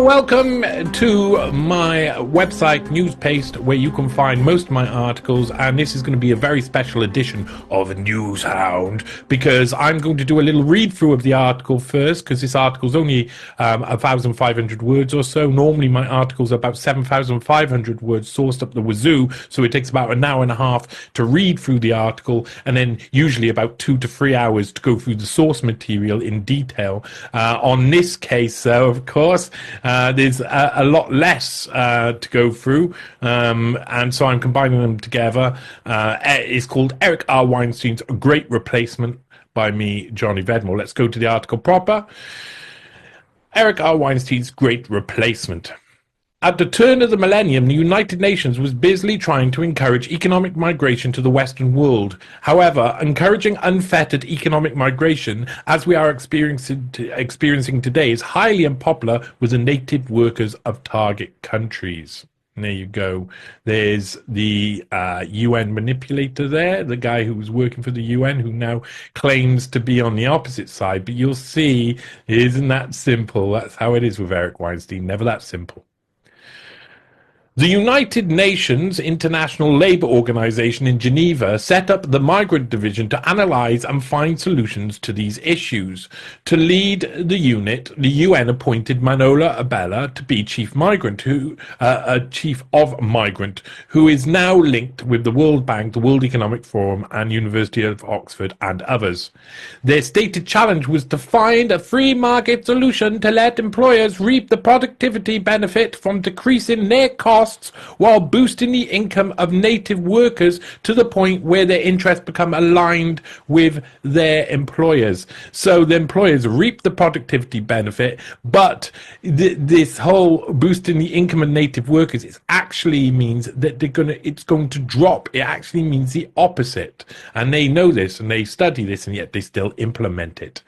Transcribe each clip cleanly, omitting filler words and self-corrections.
welcome to my website News Paste, where you can find most of my articles, and this is going to be a very special edition of Newshound, because I'm going to do a little read through of the article first, because this article is only 1,500 words or so. Normally my articles are about 7,500 words sourced up the wazoo, so it takes about an hour and a half to read through the article, and then usually about 2 to 3 hours to go through the source material in detail. On this case, of course, there's a lot less to go through, and so I'm combining them together. It's called Eric R. Weinstein's Great Replacement by me, Johnny Vedmore. Let's go to the article proper. Eric R. Weinstein's Great Replacement. At the turn of the millennium, the United Nations was busily trying to encourage economic migration to the Western world. However, encouraging unfettered economic migration, as we are experiencing today, is highly unpopular with the native workers of target countries. And there you go. There's the UN manipulator there, the guy who was working for the UN, who now claims to be on the opposite side. But you'll see, it isn't that simple. That's how it is with Eric Weinstein. Never that simple. The United Nations International Labour Organization in Geneva set up the Migrant Division to analyse and find solutions to these issues. To lead the unit, the UN appointed Manola Abella to be Chief of Migrant, who is now linked with the World Bank, the World Economic Forum, and University of Oxford and others. Their stated challenge was to find a free market solution to let employers reap the productivity benefit from decreasing their costs while boosting the income of native workers to the point where their interests become aligned with their employers. So the employers reap the productivity benefit, but this whole boosting the income of native workers, it actually means that it's going to drop. It actually means the opposite. And they know this and they study this, and yet they still implement it.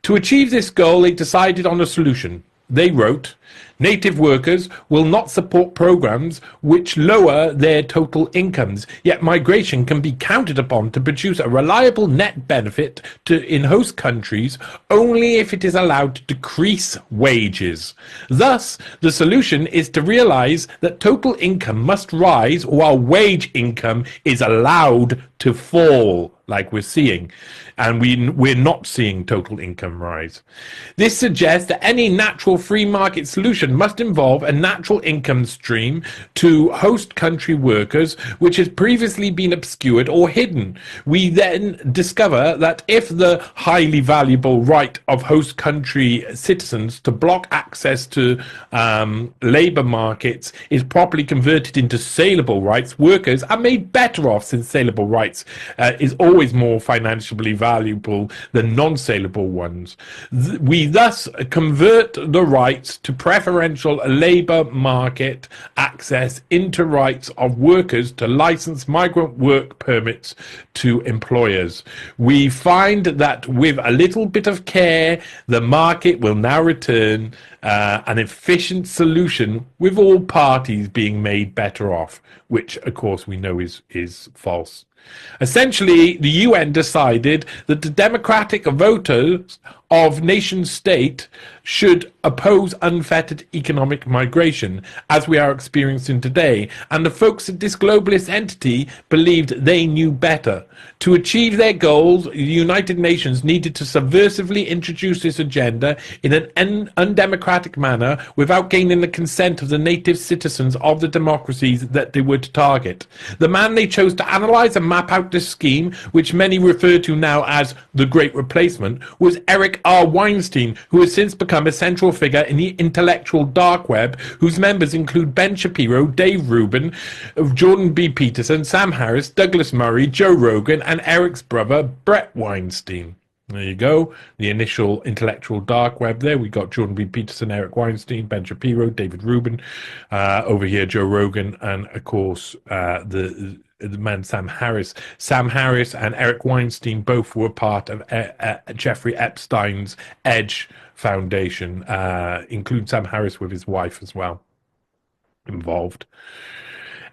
To achieve this goal, they decided on a solution. They wrote, native workers will not support programs which lower their total incomes, yet migration can be counted upon to produce a reliable net benefit in host countries only if it is allowed to decrease wages. Thus, the solution is to realize that total income must rise while wage income is allowed to fall, like we're seeing, and we're not seeing total income rise. This suggests that any natural free market solution must involve a natural income stream to host country workers, which has previously been obscured or hidden. We then discover that if the highly valuable right of host country citizens to block access to labour markets is properly converted into saleable rights, workers are made better off, since saleable rights is always more financially valuable than non-saleable ones. We thus convert the rights to preferential labour market access into rights of workers to license migrant work permits to employers. We find that with a little bit of care, the market will now return an efficient solution, with all parties being made better off, which of course we know is false. Essentially, the UN decided that the democratic voters of nation state should oppose unfettered economic migration, as we are experiencing today, and the folks at this globalist entity believed they knew better. To achieve their goals, the United Nations needed to subversively introduce this agenda in an undemocratic manner without gaining the consent of the native citizens of the democracies that they were to target. The man they chose to analyse and map out this scheme, which many refer to now as the Great Replacement, was Eric R. Weinstein, who has since become a central figure in the intellectual dark web, whose members include Ben Shapiro, Dave Rubin, Jordan B. Peterson, Sam Harris, Douglas Murray, Joe Rogan, and Eric's brother, Brett Weinstein. There you go. The initial intellectual dark web there. We got Jordan B. Peterson, Eric Weinstein, Ben Shapiro, David Rubin. Over here, Joe Rogan, and of course, the man Sam Harris. Sam Harris and Eric Weinstein both were part of Jeffrey Epstein's Edge Foundation, include Sam Harris with his wife as well involved.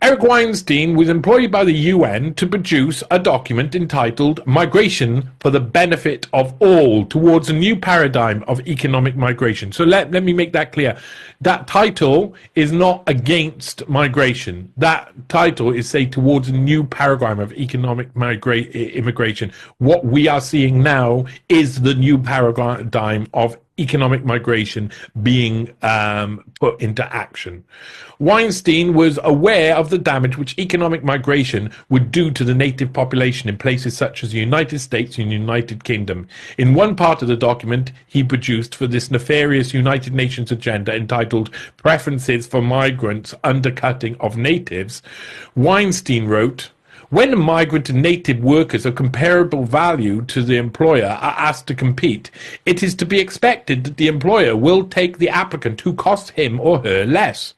Eric Weinstein was employed by the UN to produce a document entitled Migration for the Benefit of All Towards a New Paradigm of Economic Migration. So let me make that clear. That title is not against migration. That title is, say, towards a new paradigm of economic immigration. What we are seeing now is the new paradigm of economic migration being put into action. Weinstein was aware of the damage which economic migration would do to the native population in places such as the United States and the United Kingdom. In one part of the document he produced for this nefarious United Nations agenda entitled Preferences for Migrants Undercutting of Natives, Weinstein wrote, "When migrant and native workers of comparable value to the employer are asked to compete, it is to be expected that the employer will take the applicant who costs him or her less.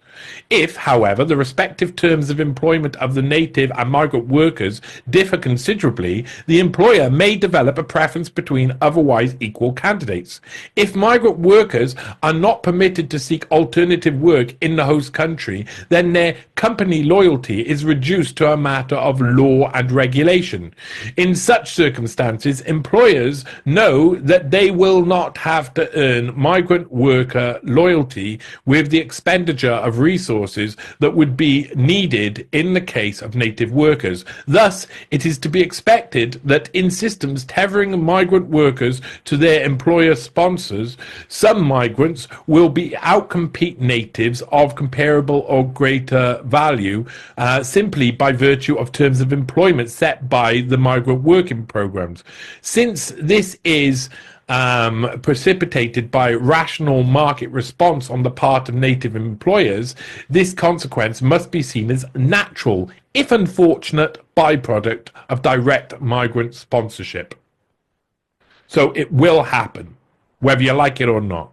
If, however, the respective terms of employment of the native and migrant workers differ considerably, the employer may develop a preference between otherwise equal candidates. If migrant workers are not permitted to seek alternative work in the host country, then their company loyalty is reduced to a matter of law and regulation. In such circumstances, employers know that they will not have to earn migrant worker loyalty with the expenditure of resources that would be needed in the case of native workers. Thus, it is to be expected that in systems tethering migrant workers to their employer sponsors, some migrants will outcompete natives of comparable or greater value simply by virtue of terms of employment set by the migrant working programs. Since this is precipitated by rational market response on the part of native employers, this consequence must be seen as natural, if unfortunate, byproduct of direct migrant sponsorship." So it will happen, whether you like it or not.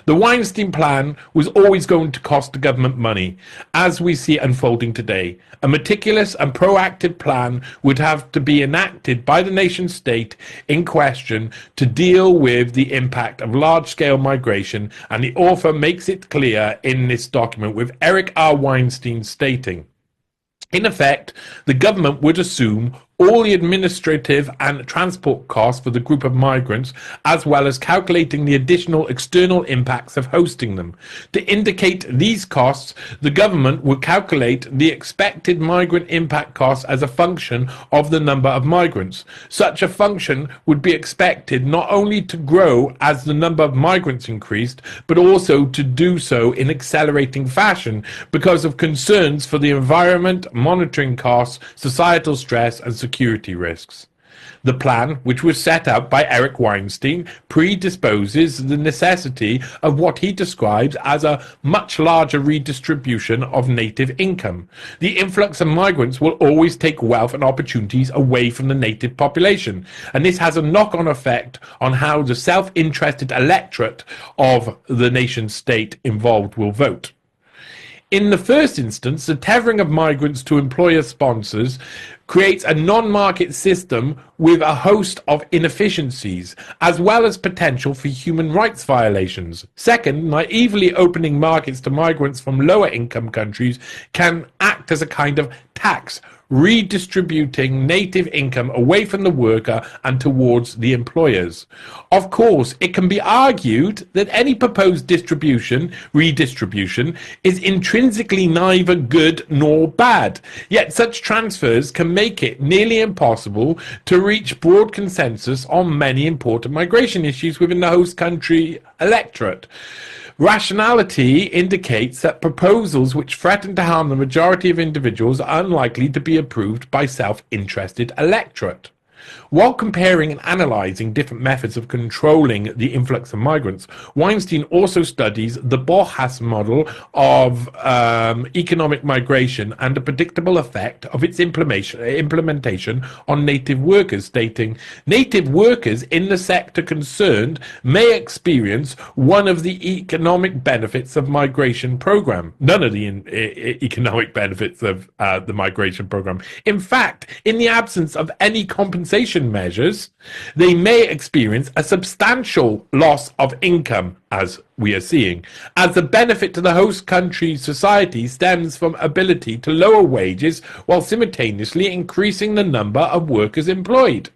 The Weinstein plan was always going to cost the government money, as we see unfolding today. A meticulous and proactive plan would have to be enacted by the nation state in question to deal with the impact of large-scale migration, and the author makes it clear in this document, with Eric R. Weinstein stating, in effect, the government would assume all the administrative and transport costs for the group of migrants, as well as calculating the additional external impacts of hosting them. To indicate these costs, the government would calculate the expected migrant impact costs as a function of the number of migrants. Such a function would be expected not only to grow as the number of migrants increased, but also to do so in accelerating fashion because of concerns for the environment, monitoring costs, societal stress, and security risks. The plan, which was set out by Eric Weinstein, predisposes the necessity of what he describes as a much larger redistribution of native income. The influx of migrants will always take wealth and opportunities away from the native population, and this has a knock-on effect on how the self-interested electorate of the nation-state involved will vote. In the first instance, the tethering of migrants to employer sponsors creates a non-market system with a host of inefficiencies, as well as potential for human rights violations. Second, naively opening markets to migrants from lower income countries can act as a kind of tax, redistributing native income away from the worker and towards the employers. Of course, it can be argued that any proposed redistribution, is intrinsically neither good nor bad. Yet such transfers can make it nearly impossible to reach broad consensus on many important migration issues within the host country electorate. Rationality indicates that proposals which threaten to harm the majority of individuals are unlikely to be approved by self-interested electorate. While comparing and analyzing different methods of controlling the influx of migrants, Weinstein also studies the Bauhaus model of economic migration and the predictable effect of its implementation on native workers, stating, native workers in the sector concerned may experience one of the economic benefits of migration program. None of the economic benefits of the migration program. In fact, in the absence of any compensation compensation measures, they may experience a substantial loss of income, as we are seeing, as the benefit to the host country's society stems from ability to lower wages while simultaneously increasing the number of workers employed.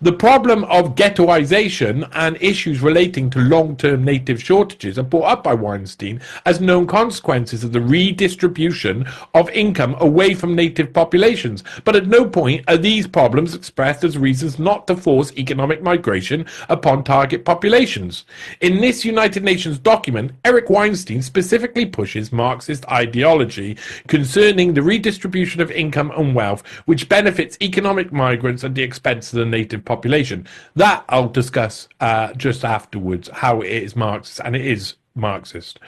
The problem of ghettoization and issues relating to long-term native shortages are brought up by Weinstein as known consequences of the redistribution of income away from native populations, but at no point are these problems expressed as reasons not to force economic migration upon target populations. In this United Nations document, Eric Weinstein specifically pushes Marxist ideology concerning the redistribution of income and wealth, which benefits economic migrants at the expense of the native population. That I'll discuss just afterwards, how it is Marxist, and it is Marxist.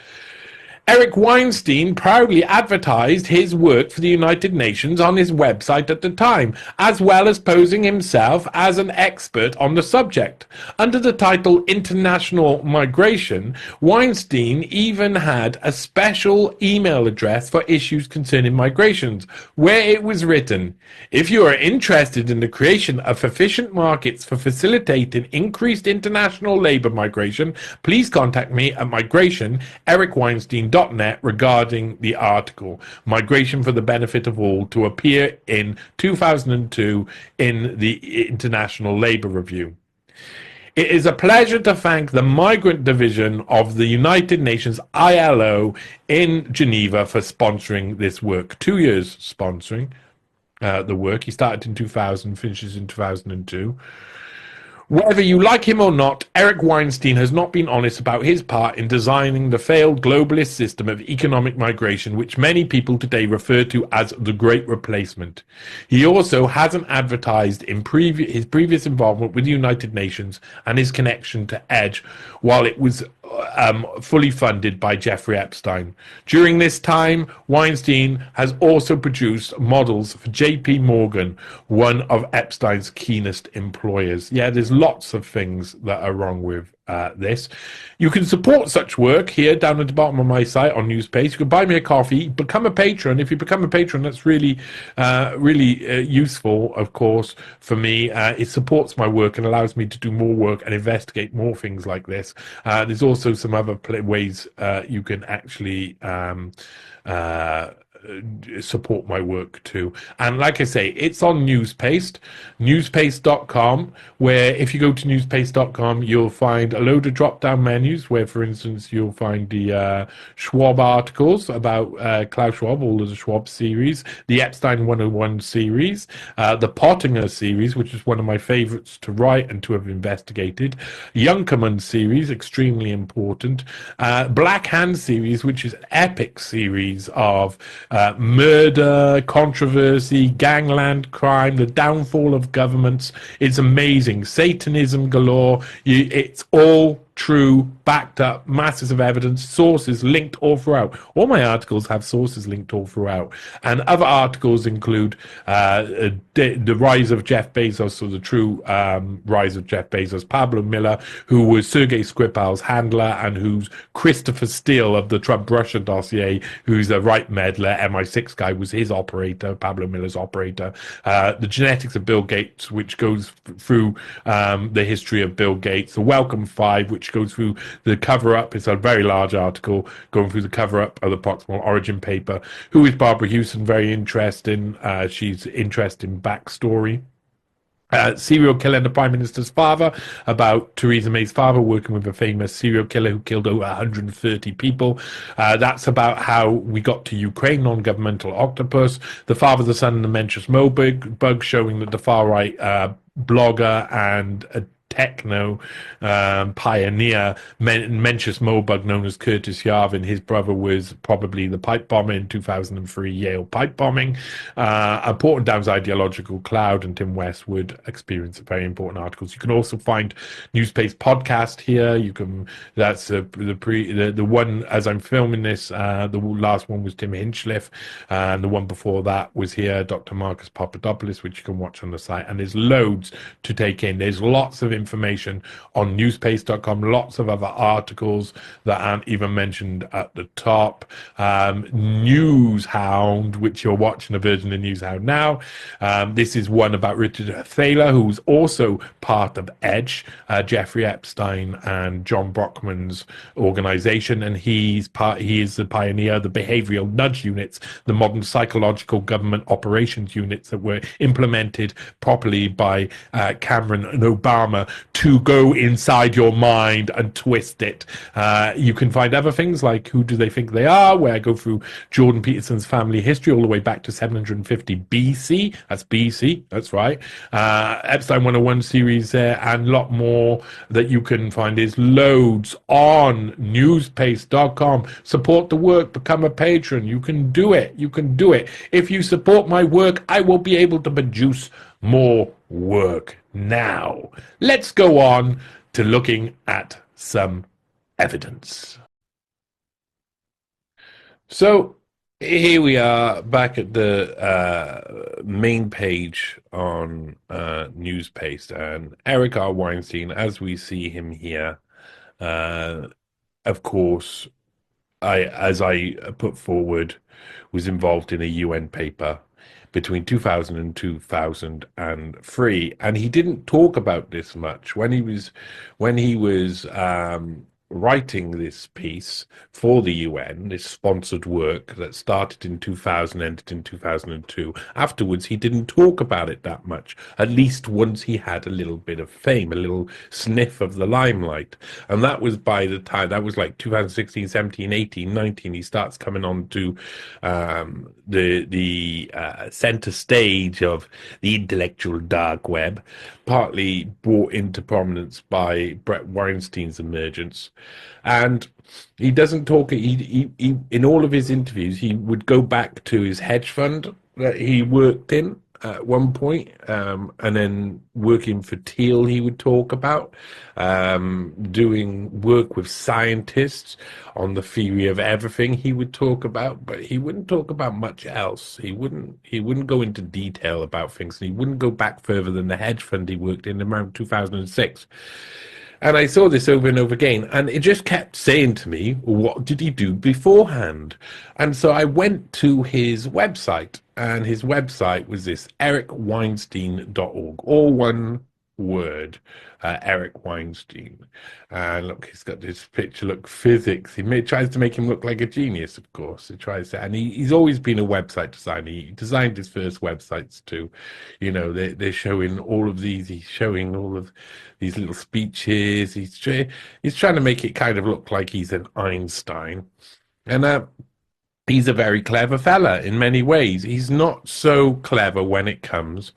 Eric Weinstein proudly advertised his work for the United Nations on his website at the time, as well as posing himself as an expert on the subject. Under the title International Migration, Weinstein even had a special email address for issues concerning migrations, where it was written, "If you are interested in the creation of efficient markets for facilitating increased international labor migration, please contact me at migration@ericweinstein.net regarding the article Migration for the Benefit of All, to appear in 2002 in the International Labour Review." It is a pleasure to thank the Migrant Division of the United Nations ILO in Geneva for sponsoring this work. 2 years sponsoring the work. He started in 2000, finishes in 2002. Whether you like him or not, Eric Weinstein has not been honest about his part in designing the failed globalist system of economic migration, which many people today refer to as the Great Replacement. He also hasn't advertised in his previous involvement with the United Nations and his connection to EDGE, while it was fully funded by Jeffrey Epstein. During this time, Weinstein has also produced models for JP Morgan, one of Epstein's keenest employers. Yeah, there's lots of things that are wrong with this. You can support such work here down at the bottom of my site on Newspace. You can buy me a coffee, become a patron. If you become a patron, that's really useful, of course, for me. It supports my work and allows me to do more work and investigate more things like this. There's also some other ways you can actually support my work too. And like I say, it's on Newspaste, newspaste.com, where if you go to newspaste.com, you'll find a load of drop-down menus where, for instance, you'll find the Schwab articles about Klaus Schwab, all of the Schwab series, the Epstein 101 series, the Pottinger series, which is one of my favorites to write and to have investigated, Junkermann series, extremely important, Black Hand series, which is an epic series of murder, controversy, gangland crime, the downfall of governments. It's amazing. Satanism galore. It's all true, backed up, masses of evidence, sources linked all throughout. All my articles have sources linked all throughout. And other articles include the rise of Jeff Bezos, or the true rise of Jeff Bezos, Pablo Miller, who was Sergei Skripal's handler, and who's Christopher Steele of the Trump-Russia dossier, who's a right meddler, MI6 guy, was his operator, Pablo Miller's operator. The genetics of Bill Gates, which goes through the history of Bill Gates. The Welcome Five, which goes through the cover-up. It's a very large article going through the cover-up of the Proximal Origin paper. Who is Barbara Hewson? Very interesting. She's interesting backstory. Serial Killer and the Prime Minister's Father, about Theresa May's father working with a famous serial killer who killed over 130 people. That's about how we got to Ukraine, non-governmental octopus. The Father, the Son, and the Mencius Moebug, showing that the far-right blogger and techno pioneer Mencius Moebug, known as Curtis Yarvin, his brother was probably the pipe bomber in 2003 Yale pipe bombing. Porton Down's Ideological Cloud and Tim Westwood experience very important articles. You can also find Newspace podcast here. You can, that's the one as I'm filming this, the last one was Tim Hinchcliffe, and the one before that was here, Dr. Marcus Papadopoulos, which you can watch on the site. And there's loads to take in. There's lots of information on newspace.com, lots of other articles that aren't even mentioned at the top. Newshound, which you're watching a version of Newshound now. This is one about Richard Thaler, who's also part of EDGE, Jeffrey Epstein and John Brockman's organization, and he is the pioneer of the behavioral nudge units, the modern psychological government operations units that were implemented properly by Cameron and Obama to go inside your mind and twist it. You can find other things like Who Do They Think They Are, where I go through Jordan Peterson's family history all the way back to 750 BC. That's BC, that's right. Epstein 101 series there, and a lot more that you can find. Is loads on newspace.com. Support the work, become a patron. You can do it. You can do it. If you support my work, I will be able to produce more work. Now, let's go on to looking at some evidence. So here we are back at the main page on Newspace, and Eric R. Weinstein, as we see him here, of course, as I put forward, was involved in a UN paper between 2000 and 2003, and he didn't talk about this much when he was writing this piece for the UN, this sponsored work that started in 2000, ended in 2002. Afterwards, he didn't talk about it that much, at least once he had a little bit of fame, a little sniff of the limelight. And that was by the time, that was like 2016, 17, 18, 19, he starts coming on to the center stage of the intellectual dark web, partly brought into prominence by Brett Weinstein's emergence. And he doesn't talk, he in all of his interviews, he would go back to his hedge fund that he worked in at one point, and then working for Thiel he would talk about, doing work with scientists on the theory of everything he would talk about, but he wouldn't talk about much else. He wouldn't go into detail about things, and he wouldn't go back further than the hedge fund he worked in around 2006. And I saw this over and over again, and it just kept saying to me, what did he do beforehand? And so I went to his website, and his website was this, ericweinstein.org, all one word, Eric Weinstein. And look, he's got this picture, look, physics. He tries to make him look like a genius, of course. He tries to, and he's always been a website designer. He designed his first websites too. You know, they're showing all of these. He's showing all of these little speeches. He's trying to make it kind of look like he's an Einstein. And he's a very clever fella in many ways. He's not so clever when it comes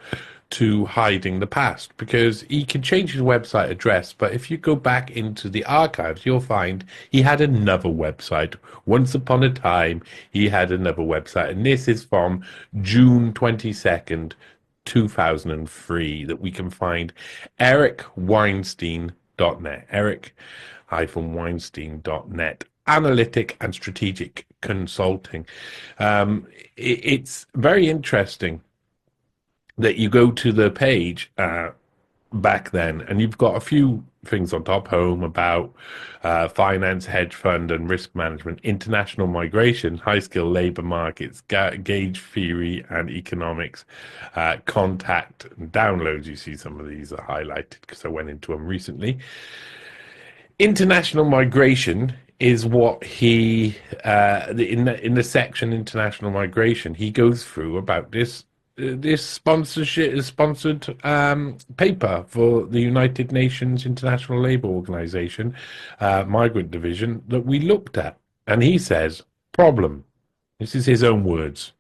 to hiding the past, because he can change his website address, but if you go back into the archives, you'll find he had another website. Once upon a time, he had another website, and this is from June 22nd, 2003, that we can find, ericweinstein.net, eric-weinstein.net, analytic and strategic consulting. It's very interesting that you go to the page back then, and you've got a few things on top, home, about, finance, hedge fund and risk management, international migration, high-skill labor markets, gauge theory and economics, contact and downloads. You see some of these are highlighted because I went into them recently. International migration is what he, in the section international migration, he goes through about this sponsored paper for the United Nations International Labour Organization, Migrant Division, that we looked at. And he says, problem, this is his own words,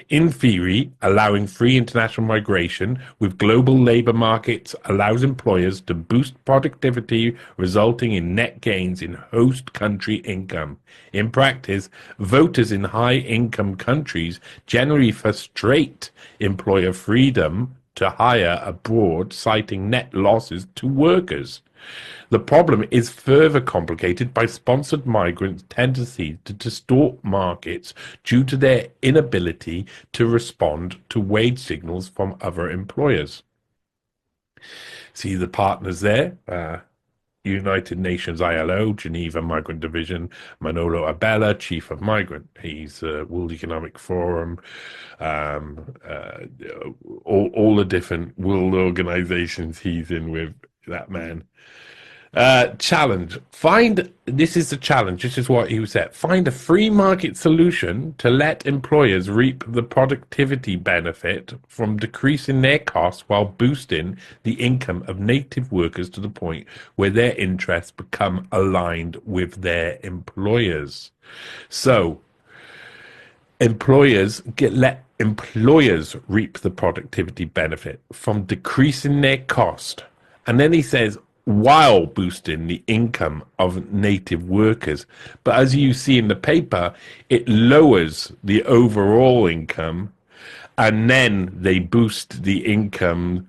in theory, allowing free international migration with global labour markets allows employers to boost productivity, resulting in net gains in host country income. In practice, voters in high-income countries generally frustrate employer freedom to hire abroad, citing net losses to workers. The problem is further complicated by sponsored migrants' tendency to distort markets due to their inability to respond to wage signals from other employers. See the partners there. United Nations ILO, Geneva Migrant Division, Manolo Abella, Chief of Migrant. He's World Economic Forum, um, uh, all the different world organizations he's in with, that man. Challenge. This is the challenge. This is what he said. Find a free market solution to let employers reap the productivity benefit from decreasing their costs while boosting the income of native workers to the point where their interests become aligned with their employers. So, let employers reap the productivity benefit from decreasing their cost. And then he says, while boosting the income of native workers. But as you see in the paper, it lowers the overall income, and then they boost the income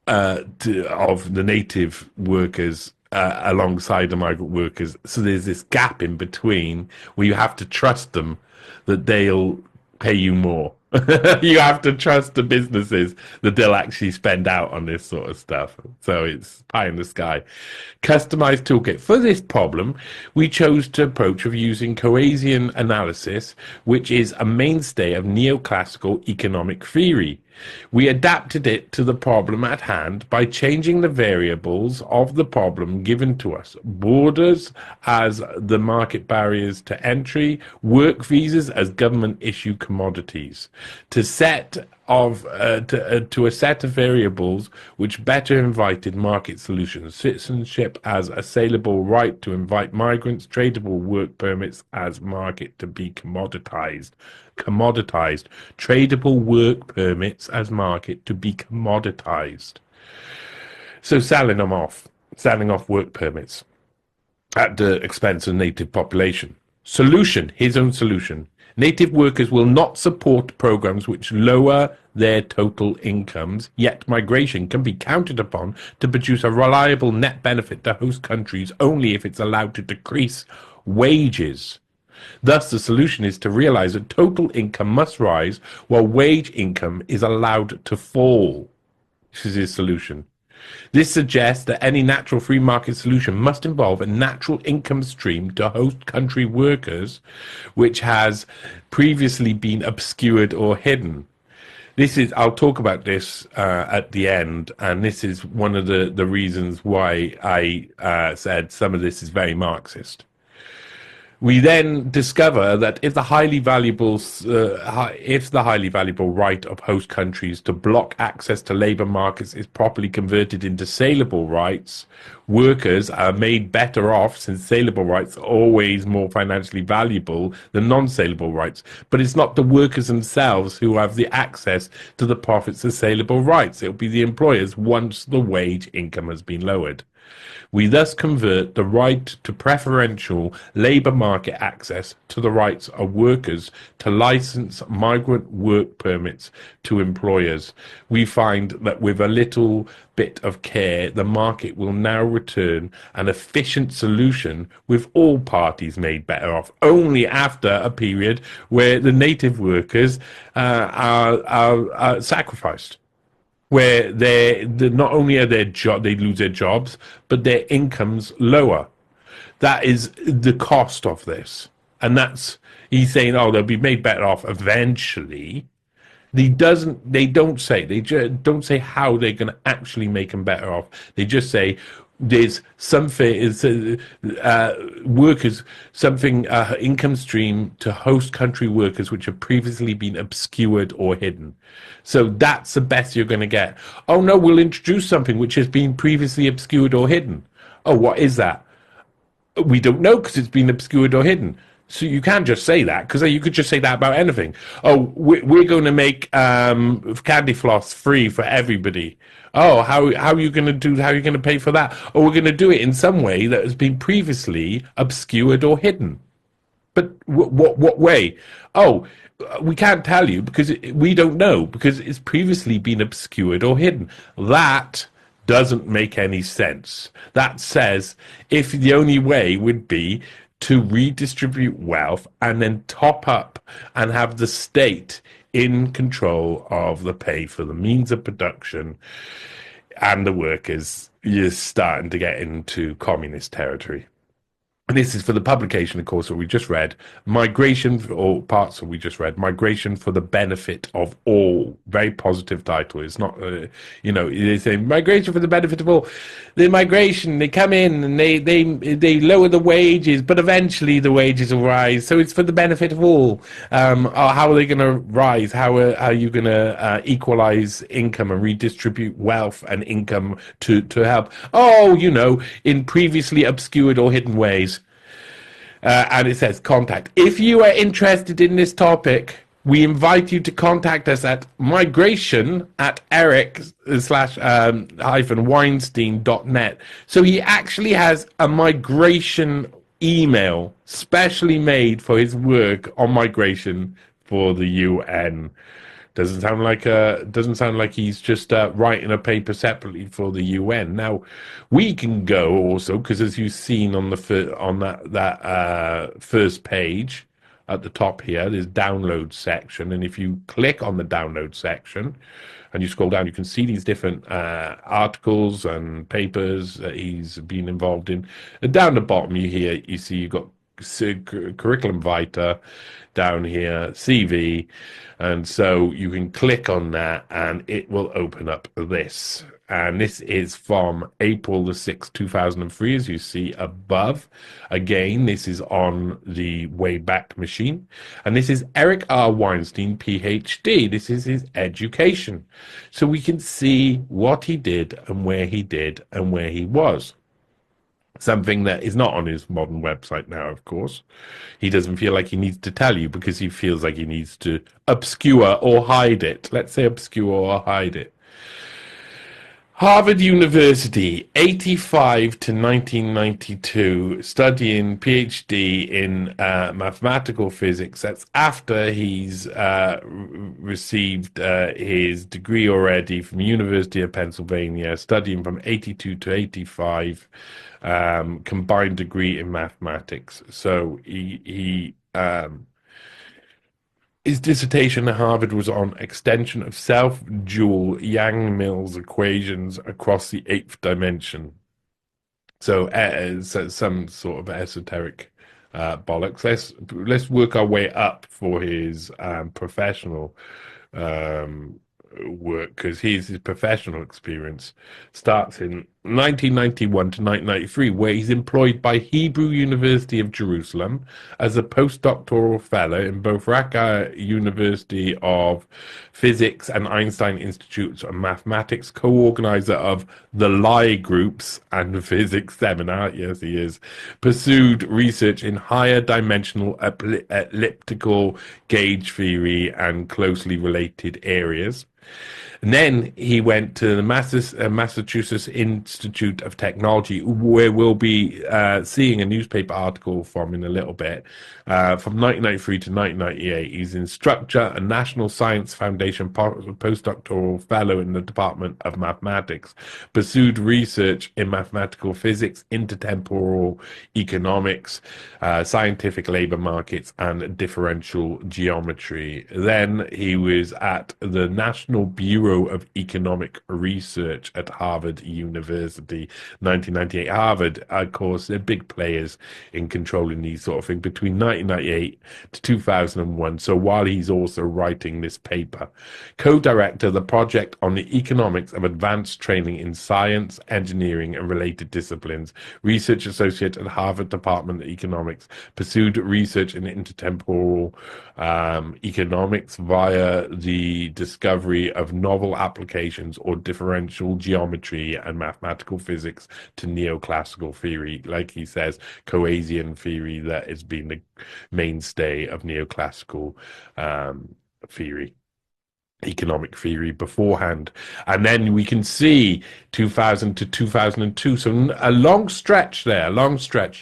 of the native workers alongside the migrant workers. So there's this gap in between where you have to trust them that they'll pay you more. You have to trust the businesses that they'll actually spend out on this sort of stuff. So it's pie in the sky. Customized toolkit. For this problem, we chose to approach of using Bayesian analysis, which is a mainstay of neoclassical economic theory. We adapted it to the problem at hand by changing the variables of the problem given to us. Borders as the market barriers to entry, work visas as government issue commodities. To a set of variables which better invited market solutions. Citizenship as a saleable right to invite migrants, tradable work permits as market to be commoditized. Tradable work permits as market to be commoditized. So selling off work permits at the expense of native population. Solution, his own solution. Native workers will not support programs which lower their total incomes, yet migration can be counted upon to produce a reliable net benefit to host countries only if it's allowed to decrease wages. Thus, the solution is to realize that total income must rise while wage income is allowed to fall. This is his solution. This suggests that any natural free market solution must involve a natural income stream to host country workers, which has previously been obscured or hidden. I'll talk about this at the end, and this is one of the reasons why I said some of this is very Marxist. We then discover that if the highly valuable right of host countries to block access to labour markets is properly converted into saleable rights, workers are made better off, since saleable rights are always more financially valuable than non-saleable rights. But it's not the workers themselves who have the access to the profits of saleable rights. It'll be the employers once the wage income has been lowered. We thus convert the right to preferential labour market access to the rights of workers to license migrant work permits to employers. We find that with a little bit of care, the market will now return an efficient solution with all parties made better off, only after a period where the native workers are sacrificed, where not only are they lose their jobs, but their income's lower. That is the cost of this, and he's saying, oh, they'll be made better off eventually. They don't say how they're going to actually make them better off. They just say there's income stream to host country workers which have previously been obscured or hidden. So that's the best you're going to get. Oh no, we'll introduce something which has been previously obscured or hidden. Oh, what is that? We don't know because it's been obscured or hidden. So you can't just say that, because you could just say that about anything. Oh, we're going to make candy floss free for everybody. Oh, how are you going to do? How are you going to pay for that? Oh, we're going to do it in some way that has been previously obscured or hidden. But what way? Oh, we can't tell you because we don't know, because it's previously been obscured or hidden. That doesn't make any sense. That says if the only way would be to redistribute wealth and then top up and have the state in control of the pay for the means of production, and the workers, you're starting to get into communist territory. And this is for the publication, of course, that we just read, Migration, or parts that we just read, Migration for the Benefit of All. Very positive title. It's not, they say Migration for the Benefit of All. The migration, they come in and they lower the wages, but eventually the wages will rise. So it's for the benefit of all. How are they going to rise? How are you going to equalize income and redistribute wealth and income to help? Oh, in previously obscured or hidden ways. And it says contact. If you are interested in this topic, we invite you to contact us at migration at eric slash hyphen Weinstein.net. So he actually has a migration email specially made for his work on migration for the UN. Doesn't sound like he's just writing a paper separately for the UN. Now, we can go also because, as you've seen on that first page at the top here, there's download section, and if you click on the download section and you scroll down, you can see these different articles and papers that he's been involved in. And down the bottom, you see you've got curriculum vitae down here, CV, and so you can click on that and it will open up this. And this is from April the 6th, 2003, as you see above. Again, this is on the Wayback Machine. And this is Eric R. Weinstein, PhD. This is his education. So we can see what he did and where he was. Something that is not on his modern website now, of course. He doesn't feel like he needs to tell you because he feels like he needs to obscure or hide it. Let's say obscure or hide it. Harvard University, 85 to 1992, studying PhD in mathematical physics. That's after he's received his degree already from University of Pennsylvania, studying from 82 to 85, combined degree in mathematics. So his dissertation at Harvard was on extension of self-dual Yang-Mills equations across the eighth dimension. So, some sort of esoteric bollocks. Let's work our way up for his professional work, because his professional experience starts in 1991 to 1993, where he's employed by Hebrew University of Jerusalem as a postdoctoral fellow in both Raqqa University of Physics and Einstein Institute of Mathematics, co-organizer of the Lie Groups and Physics Seminar. Yes, he is. Pursued research in higher dimensional elliptical gauge theory and closely related areas. And then he went to the Massachusetts Institute of Technology, where we'll be seeing a newspaper article from in a little bit. From 1993 to 1998, he's instructor and National Science Foundation postdoctoral fellow in the Department of Mathematics. Pursued research in mathematical physics, intertemporal economics, scientific labor markets, and differential geometry. Then he was at the National Bureau of Economic Research at Harvard University, 1998. Harvard, of course, they're big players in controlling these sort of things between 1998 to 2001. So while he's also writing this paper, co-director of the project on the economics of advanced training in science, engineering, and related disciplines, research associate at Harvard Department of Economics, pursued research in intertemporal economics via the discovery of novel applications or differential geometry and mathematical physics to neoclassical theory. Like he says, Coasian theory that has been the mainstay of neoclassical theory, economic theory beforehand. And then we can see 2000 to 2002. So a long stretch there,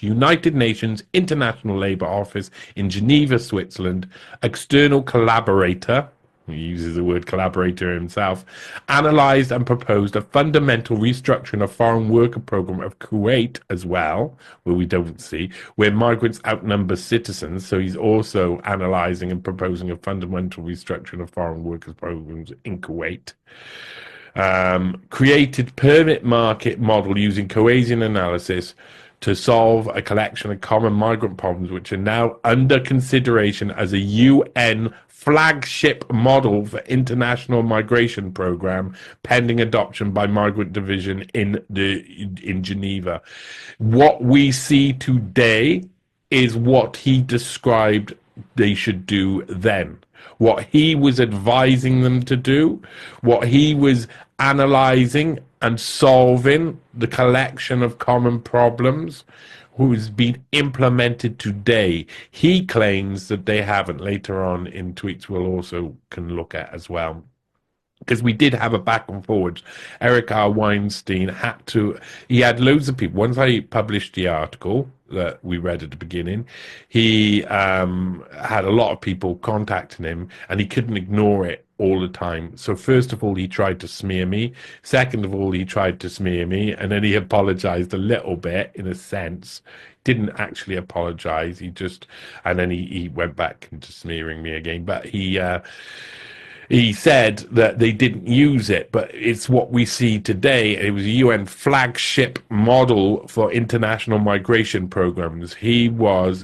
United Nations International Labour Office in Geneva, Switzerland, external collaborator. He uses the word collaborator himself, analyzed and proposed a fundamental restructuring of foreign worker program of Kuwait as well, where we don't see, where migrants outnumber citizens. So he's also analyzing and proposing a fundamental restructuring of foreign workers programs in Kuwait. created permit market model using Bayesian analysis to solve a collection of common migrant problems, which are now under consideration as a UN flagship model for international migration program, pending adoption by Migrant Division in Geneva. What we see today is what he described they should do then. What he was advising them to do, what he was analyzing and solving, the collection of common problems, who's been implemented today. He claims that they haven't. Later on in tweets we'll also can look at as well, because we did have a back and forwards. Eric R. Weinstein he had loads of people. Once I published the article that we read at the beginning, he had a lot of people contacting him, and he couldn't ignore it all the time. So first of all, he tried to smear me. Second of all, he tried to smear me, and then he apologized a little bit, in a sense. Didn't actually apologize. And then he went back into smearing me again. But he said that they didn't use it, but it's what we see today. It was a UN flagship model for international migration programs. It was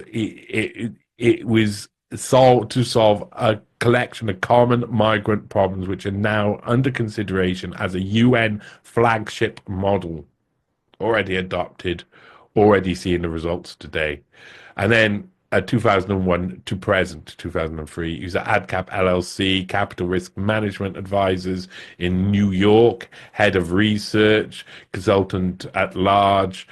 to solve a collection of common migrant problems, which are now under consideration as a UN flagship model, already adopted, already seeing the results today. And then 2001 to present, 2003. He was at AdCap LLC, Capital Risk Management Advisors in New York, head of research, consultant at large.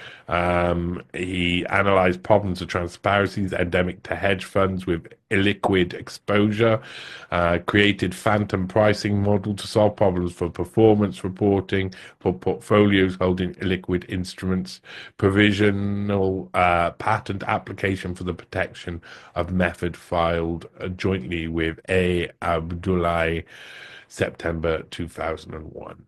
He analyzed problems of transparencies endemic to hedge funds with illiquid exposure, created phantom pricing model to solve problems for performance reporting for portfolios holding illiquid instruments, provisional patent application for the protection of method filed jointly with A. Abdullahi, September 2001.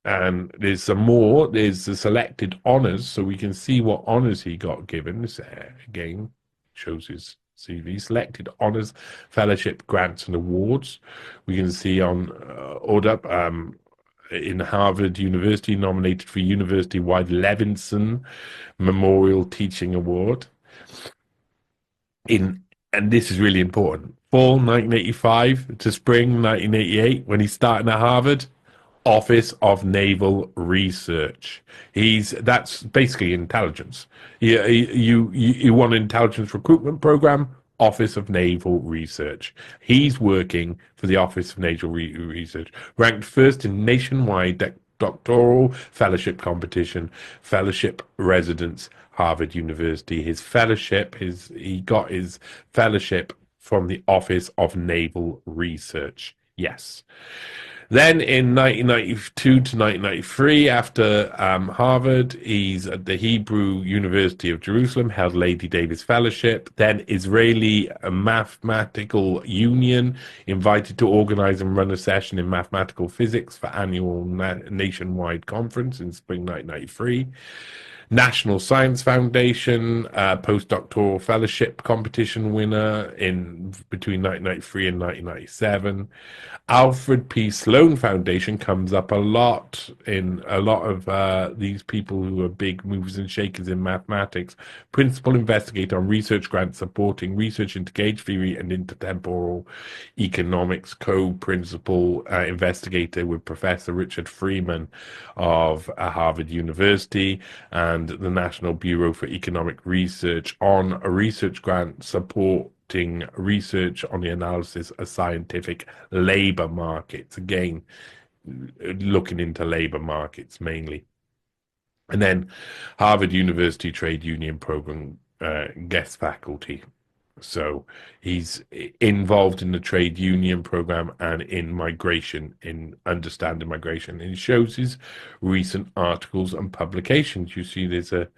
And there's some more. There's the selected honors, so we can see what honors he got given. This again shows his CV. Selected honors, fellowship, grants, and awards. We can see on ORDUP in Harvard University, nominated for university-wide Levinson Memorial Teaching Award. And this is really important. Fall 1985 to spring 1988, when he's starting at Harvard. Office of Naval Research. That's basically intelligence. You want an intelligence recruitment program? Office of Naval Research. He's working for the Office of Naval Research, ranked first in nationwide doctoral fellowship competition, fellowship residence, Harvard University. He got his fellowship from the Office of Naval Research. Yes. Then in 1992 to 1993, after Harvard, he's at the Hebrew University of Jerusalem, held Lady Davis Fellowship. Then Israeli Mathematical Union, invited to organize and run a session in mathematical physics for annual nationwide conference in spring 1993. National Science Foundation postdoctoral fellowship competition winner in between 1993 and 1997. Alfred P. Sloan Foundation comes up a lot in a lot of these people who are big movers and shakers in mathematics. Principal investigator on research grants supporting research into gauge theory and intertemporal economics. Co-principal investigator with Professor Richard Freeman of Harvard University and the National Bureau for Economic Research on a research grant supporting research on the analysis of scientific labor markets. Again, looking into labor markets mainly. And then Harvard University Trade Union Program guest faculty. So he's involved in the trade union program and in migration, in understanding migration. And he shows his recent articles and publications. You see there's a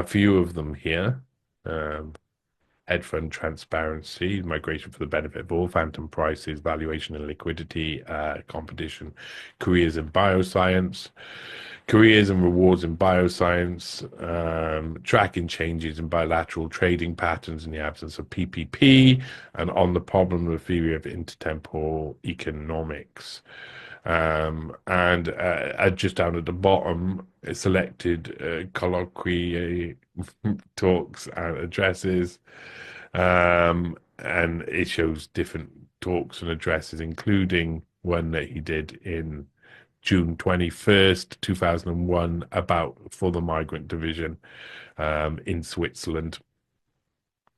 few of them here. Hedge fund transparency, migration for the benefit of all, phantom prices, valuation and liquidity, competition, careers in bioscience, careers and rewards in bioscience, tracking changes in bilateral trading patterns in the absence of PPP, and on the problem of theory of intertemporal economics. And just down at the bottom, selected colloquy talks and addresses, and it shows different talks and addresses, including one that he did in June 21st, 2001, about for the migrant division in Switzerland.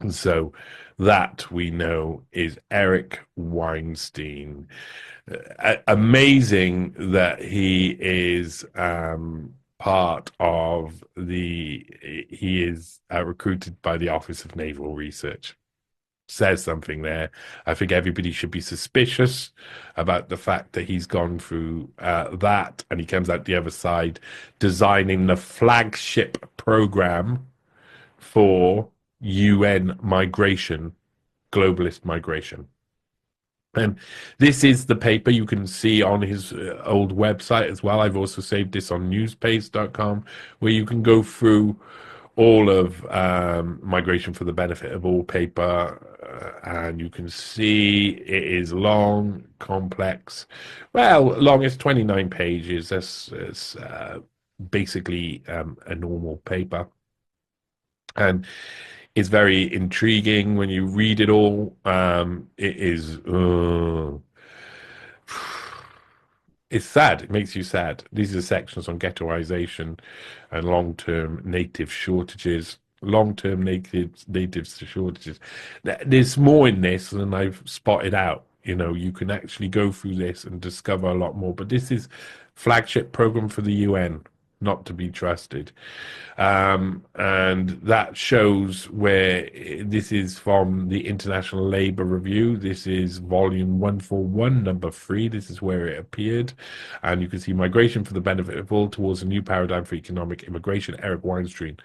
And so that we know is Eric Weinstein. Amazing that he is part of he is recruited by the Office of Naval Research. Says something there. I think everybody should be suspicious about the fact that he's gone through that and he comes out the other side designing the flagship program for UN migration, globalist migration. And this is the paper you can see on his old website as well. I've also saved this on newspace.com, where you can go through all of Migration for the Benefit of All paper, and you can see it is long, complex. Well, long is 29 pages. That's basically a normal paper. And it's very intriguing when you read it all. It is it's sad. It makes you sad. These are sections on ghettoization and long-term native shortages. Long-term natives shortages. There's more in this than I've spotted out. You know, you can actually go through this and discover a lot more. But this is flagship program for the UN, not to be trusted. And that shows where this is from the International Labour Review. This is volume 141, number 3. This is where it appeared. And you can see Migration for the Benefit of All Towards a New Paradigm for Economic Immigration, Eric Weinstein.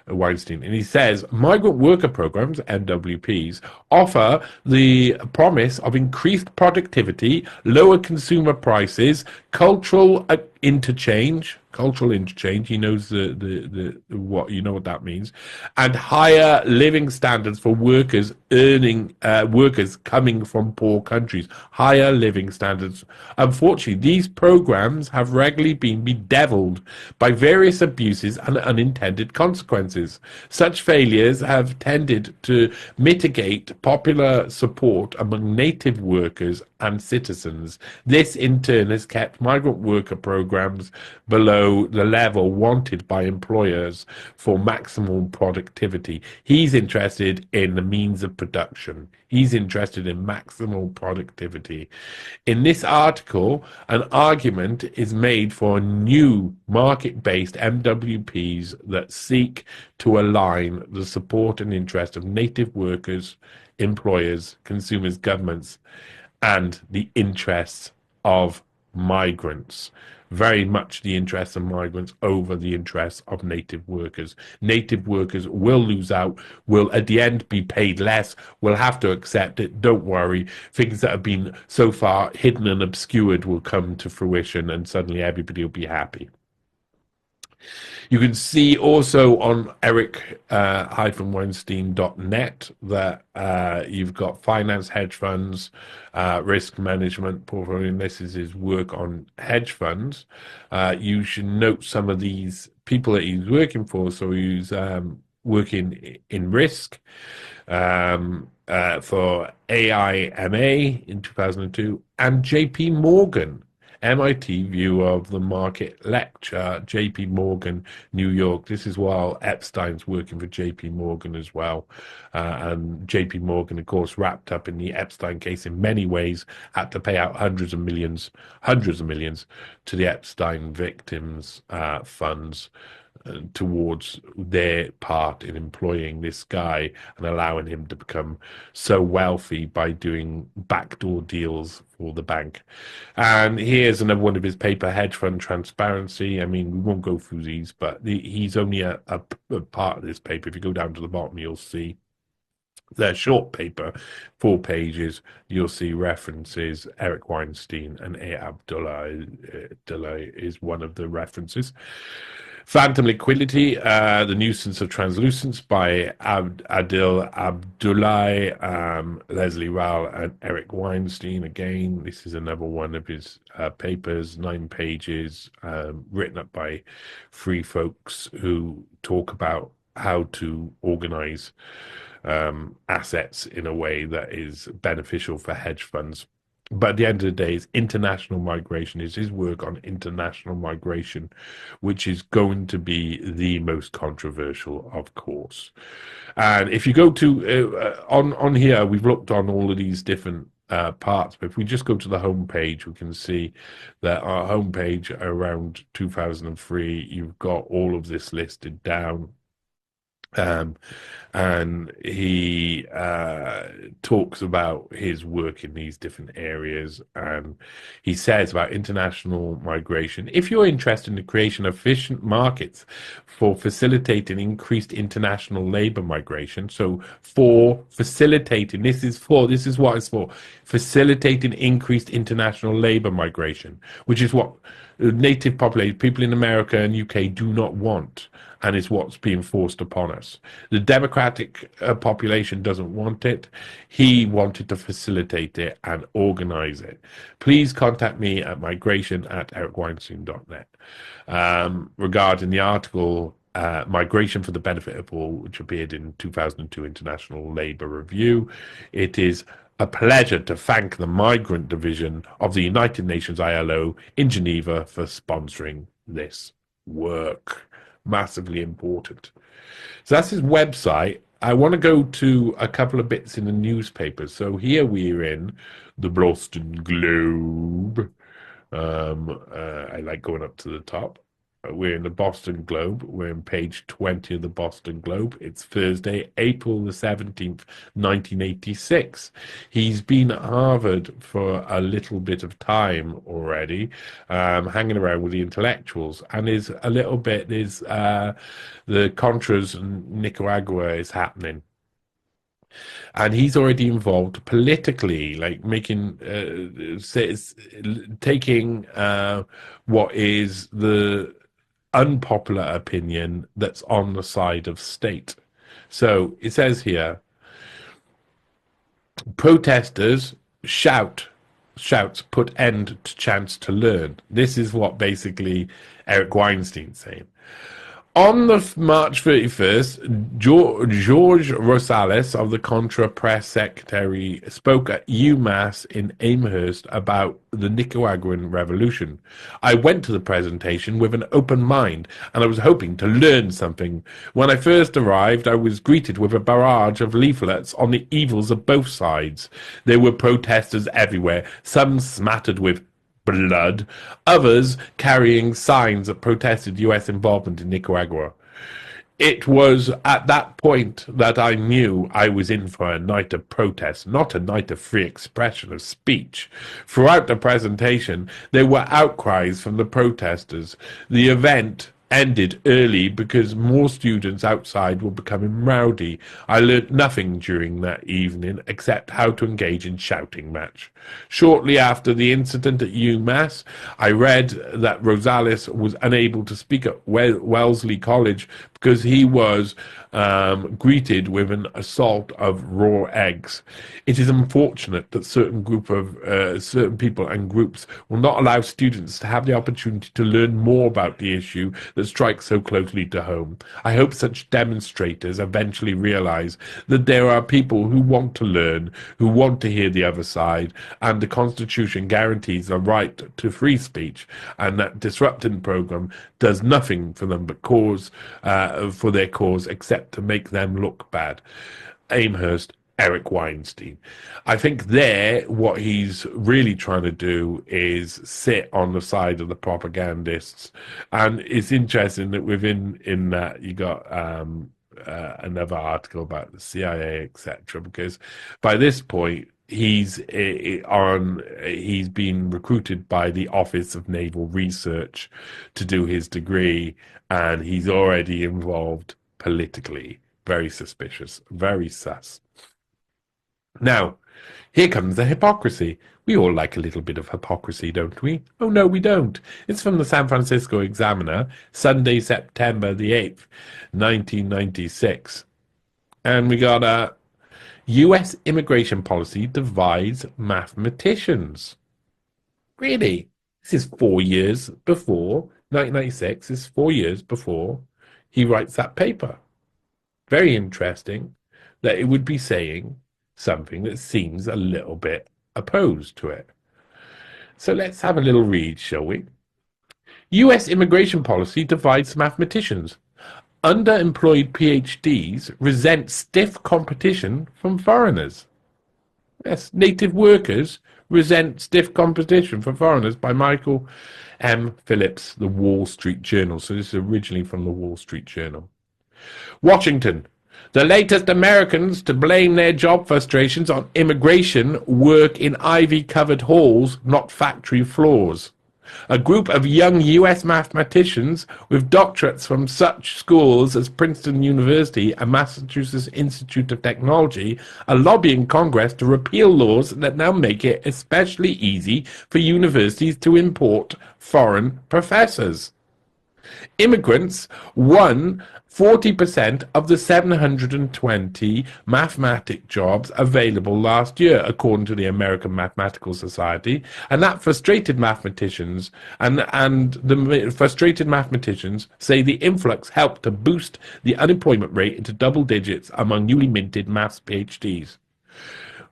And he says migrant worker programs, MWPs, offer the promise of increased productivity, lower consumer prices, cultural interchange. He knows the what you know what that means, and higher living standards for workers coming from poor countries. Higher living standards. Unfortunately, these programs have regularly been bedeviled by various abuses and unintended consequences. Such failures have tended to mitigate popular support among native workers and citizens. This, in turn, has kept migrant worker programs below the level wanted by employers for maximum productivity. He's interested in the means of production. He's interested in maximal productivity. In this article, an argument is made for new market-based MWPs that seek to align the support and interest of native workers, employers, consumers, governments, and the interests of migrants. Very much the interests of migrants over the interests of native workers. Native workers will lose out, will at the end be paid less, will have to accept it. Don't worry. Things that have been so far hidden and obscured will come to fruition, and suddenly everybody will be happy. You can see also on eric-weinstein.net that you've got finance, hedge funds, risk management, portfolio. This is his work on hedge funds. You should note some of these people that he's working for. So he's working in risk for AIMA in 2002 and JP Morgan. MIT View of the Market lecture, JP Morgan, New York. This is while Epstein's working for JP Morgan as well. And JP Morgan, of course, wrapped up in the Epstein case in many ways, had to pay out hundreds of millions to the Epstein victims' funds towards their part in employing this guy and allowing him to become so wealthy by doing backdoor deals for the bank. And here's another one of his paper, Hedge Fund Transparency. I mean, we won't go through these, but he's only a part of this paper. If you go down to the bottom, you'll see the short paper, 4 pages. You'll see references. Eric Weinstein and A. Abdullah is one of the references. Phantom Liquidity, The Nuisance of Translucence by Adil Abdullahi, Leslie Rowell, and Eric Weinstein. Again, this is another one of his papers, 9 pages, written up by three folks who talk about how to organize assets in a way that is beneficial for hedge funds. But at the end of the day, it's international migration. Is his work on international migration, which is going to be the most controversial, of course. And if you go to on here, we've looked on all of these different parts. But if we just go to the homepage, we can see that our homepage around 2003, you've got all of this listed down. Um, and he talks about his work in these different areas. And he says about international migration, if you're interested in the creation of efficient markets for facilitating increased international labor migration, so for facilitating, this is what it's for, facilitating increased international labor migration, which is what native population, people in America and UK do not want, and is what's being forced upon us. The democratic population doesn't want it. He wanted to facilitate it and organize it. Please contact me at migration@ericweinstein.net regarding the article Migration for the Benefit of All, which appeared in 2002 International Labour Review. It is a pleasure to thank the Migrant Division of the United Nations ILO in Geneva for sponsoring this work. Massively important. So that's his website. I want to go to a couple of bits in the newspapers. So here we're in the Boston Globe. I like going up to the top. We're in the Boston Globe. We're in page 20 of the Boston Globe. It's Thursday, April the 17th, 1986. He's been at Harvard for a little bit of time already, hanging around with the intellectuals. And is a little bit, is the Contras in Nicaragua is happening. And he's already involved politically, like making, taking what is the unpopular opinion that's on the side of state. So it says here, protesters shouts put end to chance to learn. This is what basically Eric Weinstein's saying. On the March 31st, George Rosales of the Contra press secretary spoke at UMass in Amherst about the Nicaraguan revolution. I went to the presentation with an open mind, and I was hoping to learn something. When I first arrived, I was greeted with a barrage of leaflets on the evils of both sides. There were protesters everywhere, some smattered with blood, others carrying signs that protested U.S. involvement in Nicaragua. It was at that point that I knew I was in for a night of protest, not a night of free expression of speech. Throughout the presentation, there were outcries from the protesters. The event ended early because more students outside were becoming rowdy. I learnt nothing during that evening except how to engage in shouting match. Shortly after the incident at UMass, I read that Rosales was unable to speak at Wellesley College because he was greeted with an assault of raw eggs. It is unfortunate that certain people and groups will not allow students to have the opportunity to learn more about the issue that strikes so closely to home. I hope such demonstrators eventually realize that there are people who want to learn, who want to hear the other side, and the Constitution guarantees a right to free speech, and that disrupting program does nothing for them but for their cause except to make them look bad. Amherst, Eric Weinstein. I think what he's really trying to do is sit on the side of the propagandists. And it's interesting that in that you got another article about the CIA, etc. Because by this point, he's been recruited by the Office of Naval Research to do his degree, and he's already involved politically. Very suspicious, very sus. Now, Here comes the hypocrisy. We all like a little bit of hypocrisy, don't we? Oh, no, we don't. It's from the San Francisco Examiner, Sunday, September the 8th, 1996. And we got a U.S. immigration policy divides mathematicians. Really? This is 4 years before 1996. This is 4 years before he writes that paper. Very interesting that it would be saying something that seems a little bit opposed to it. So let's have a little read, shall we? US immigration policy divides mathematicians. Underemployed PhDs resent stiff competition from foreigners. Yes, native workers resent stiff competition from foreigners by Michael M. Phillips, The Wall Street Journal. So this is originally from The Wall Street Journal. Washington. The latest Americans to blame their job frustrations on immigration work in ivy-covered halls, not factory floors. A group of young U.S. mathematicians with doctorates from such schools as Princeton University and Massachusetts Institute of Technology are lobbying Congress to repeal laws that now make it especially easy for universities to import foreign professors. Immigrants won 40% of the 720 mathematic jobs available last year, according to the American Mathematical Society, and that frustrated mathematicians and the frustrated mathematicians say the influx helped to boost the unemployment rate into double digits among newly minted maths PhDs.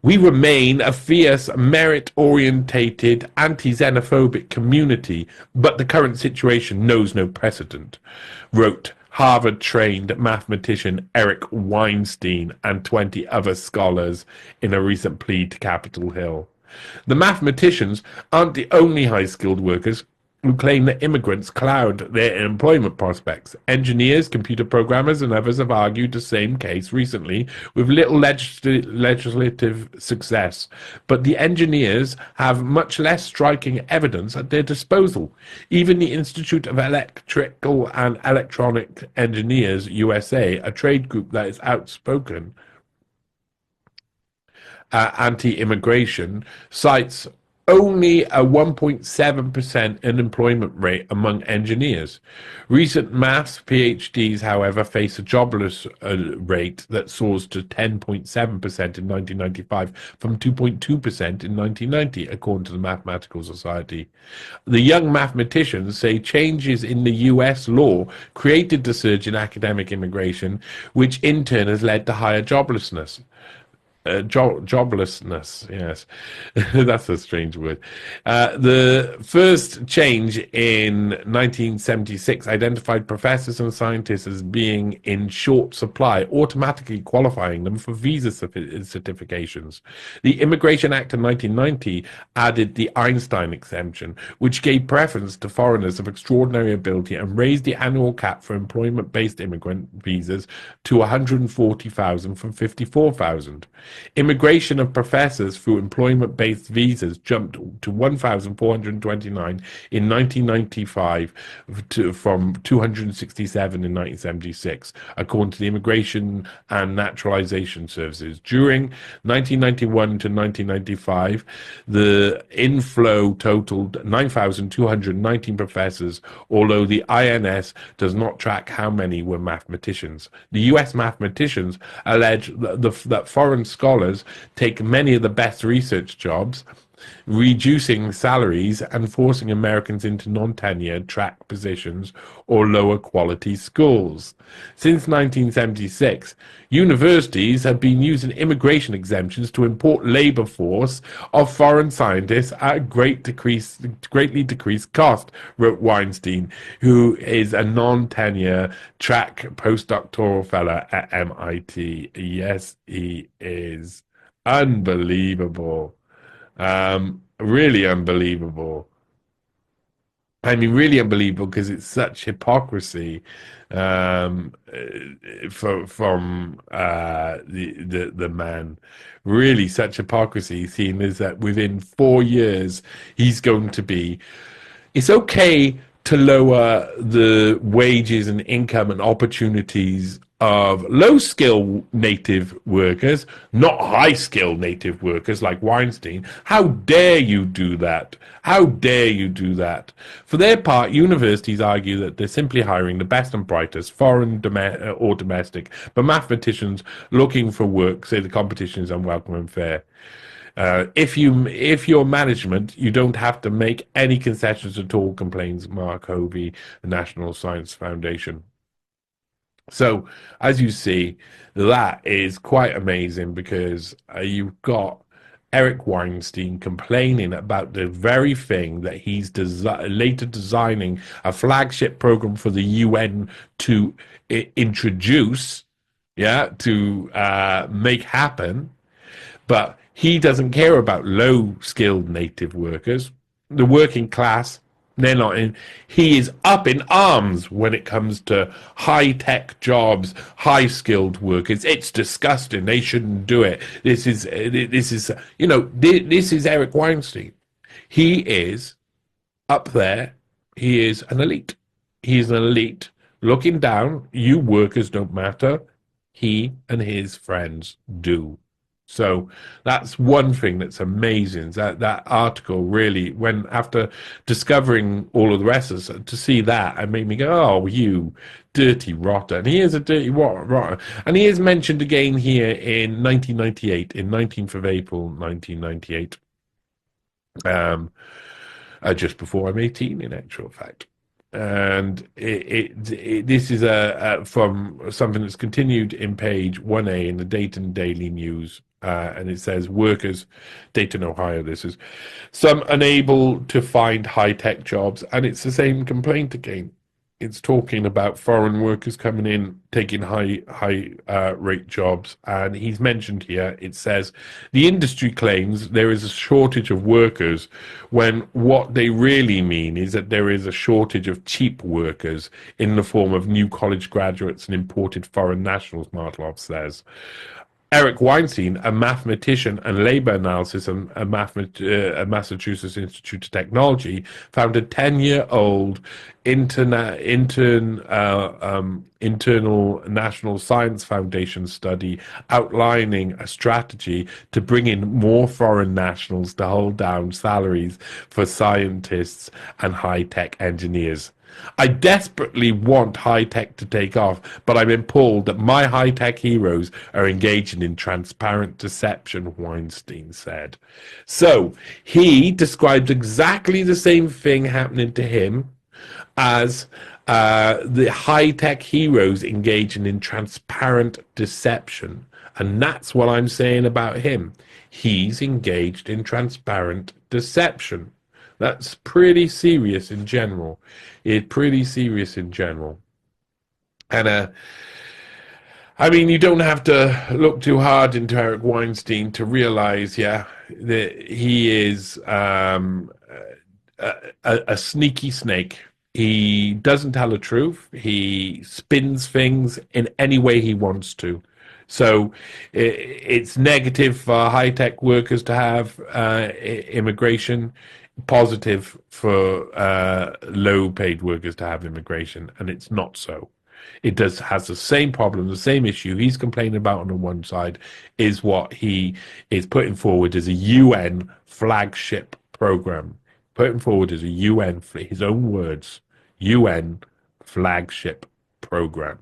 We remain a fierce, merit-orientated, anti-xenophobic community, but the current situation knows no precedent, wrote Harvard-trained mathematician Eric Weinstein and 20 other scholars in a recent plea to Capitol Hill. The mathematicians aren't the only high-skilled workers who claim that immigrants cloud their employment prospects. Engineers, computer programmers, and others have argued the same case recently with little legislative success. But the engineers have much less striking evidence at their disposal. Even the Institute of Electrical and Electronic Engineers, USA, a trade group that is outspoken anti-immigration, cites only a 1.7% unemployment rate among engineers. Recent maths PhDs, however, face a jobless rate that soars to 10.7% in 1995 from 2.2% in 1990, according to the Mathematical Society. The young mathematicians say changes in the US law created the surge in academic immigration, which in turn has led to higher joblessness. Joblessness, yes, that's a strange word. The first change in 1976 identified professors and scientists as being in short supply, automatically qualifying them for visa certifications. The Immigration Act of 1990 added the Weinstein exemption, which gave preference to foreigners of extraordinary ability and raised the annual cap for employment-based immigrant visas to 140,000 from 54,000. Immigration of professors through employment-based visas jumped to 1,429 in 1995 from 267 in 1976, according to the Immigration and Naturalization Services. During 1991 to 1995, the inflow totaled 9,219 professors, although the INS does not track how many were mathematicians. The U.S. mathematicians allege that foreign scholars take many of the best research jobs, reducing salaries and forcing Americans into non-tenured track positions or lower quality schools. Since 1976, universities have been using immigration exemptions to import labor force of foreign scientists at greatly decreased cost, wrote Weinstein, who is a non-tenure track postdoctoral fellow at MIT. Yes, he is. Unbelievable. Really unbelievable. I mean, really unbelievable because it's such hypocrisy from the man. Really, such hypocrisy. Seeing is that within 4 years he's going to be. It's okay to lower the wages and income and opportunities of low skill native workers, not high skill native workers like Weinstein. How dare you do that? How dare you do that? For their part, universities argue that they're simply hiring the best and brightest, foreign or domestic, but mathematicians looking for work say the competition is unwelcome and fair. If you're management, you don't have to make any concessions at all, complains Mark Hovey, the National Science Foundation. So, as you see, that is quite amazing because you've got Eric Weinstein complaining about the very thing that he's later designing a flagship program for the UN to introduce, yeah, to make happen. But he doesn't care about low skilled native workers. The working class, they're not in. He is up in arms when it comes to high tech jobs, high skilled workers. It's disgusting. They shouldn't do it. This is Eric Weinstein. He is up there. He is an elite. He's an elite looking down. You workers don't matter. He and his friends do. So that's one thing that's amazing. That article really, when after discovering all of the rest of it, to see that, it made me go, "Oh, you dirty rotter!" And he is a dirty rotter. And he is mentioned again here in 1998, in 19th of April, 1998, just before I'm 18, in actual fact. And this is from something that's continued in page 1A in the Dayton Daily News. And it says, workers, Dayton, Ohio, this is, some unable to find high-tech jobs. And it's the same complaint again. It's talking about foreign workers coming in, taking high rate jobs. And he's mentioned here, it says, the industry claims there is a shortage of workers when what they really mean is that there is a shortage of cheap workers in the form of new college graduates and imported foreign nationals, Martloff says. Eric Weinstein, a mathematician and labor analysis at Massachusetts Institute of Technology, found a 10-year-old internal National Science Foundation study outlining a strategy to bring in more foreign nationals to hold down salaries for scientists and high-tech engineers. I desperately want high-tech to take off, but I'm appalled that my high-tech heroes are engaging in transparent deception, Weinstein said. So he describes exactly the same thing happening to him as the high-tech heroes engaging in transparent deception. And that's what I'm saying about him. He's engaged in transparent deception. That's pretty serious in general. It's pretty serious in general. And I mean, you don't have to look too hard into Eric Weinstein to realize, yeah, that he is a sneaky snake. He doesn't tell the truth. He spins things in any way he wants to. So it's negative for high-tech workers to have immigration, positive for low-paid workers to have immigration, and it's not so. It has the same problem, the same issue he's complaining about on the one side is what he is putting forward as a UN flagship program. Putting forward as a UN, his own words, UN flagship program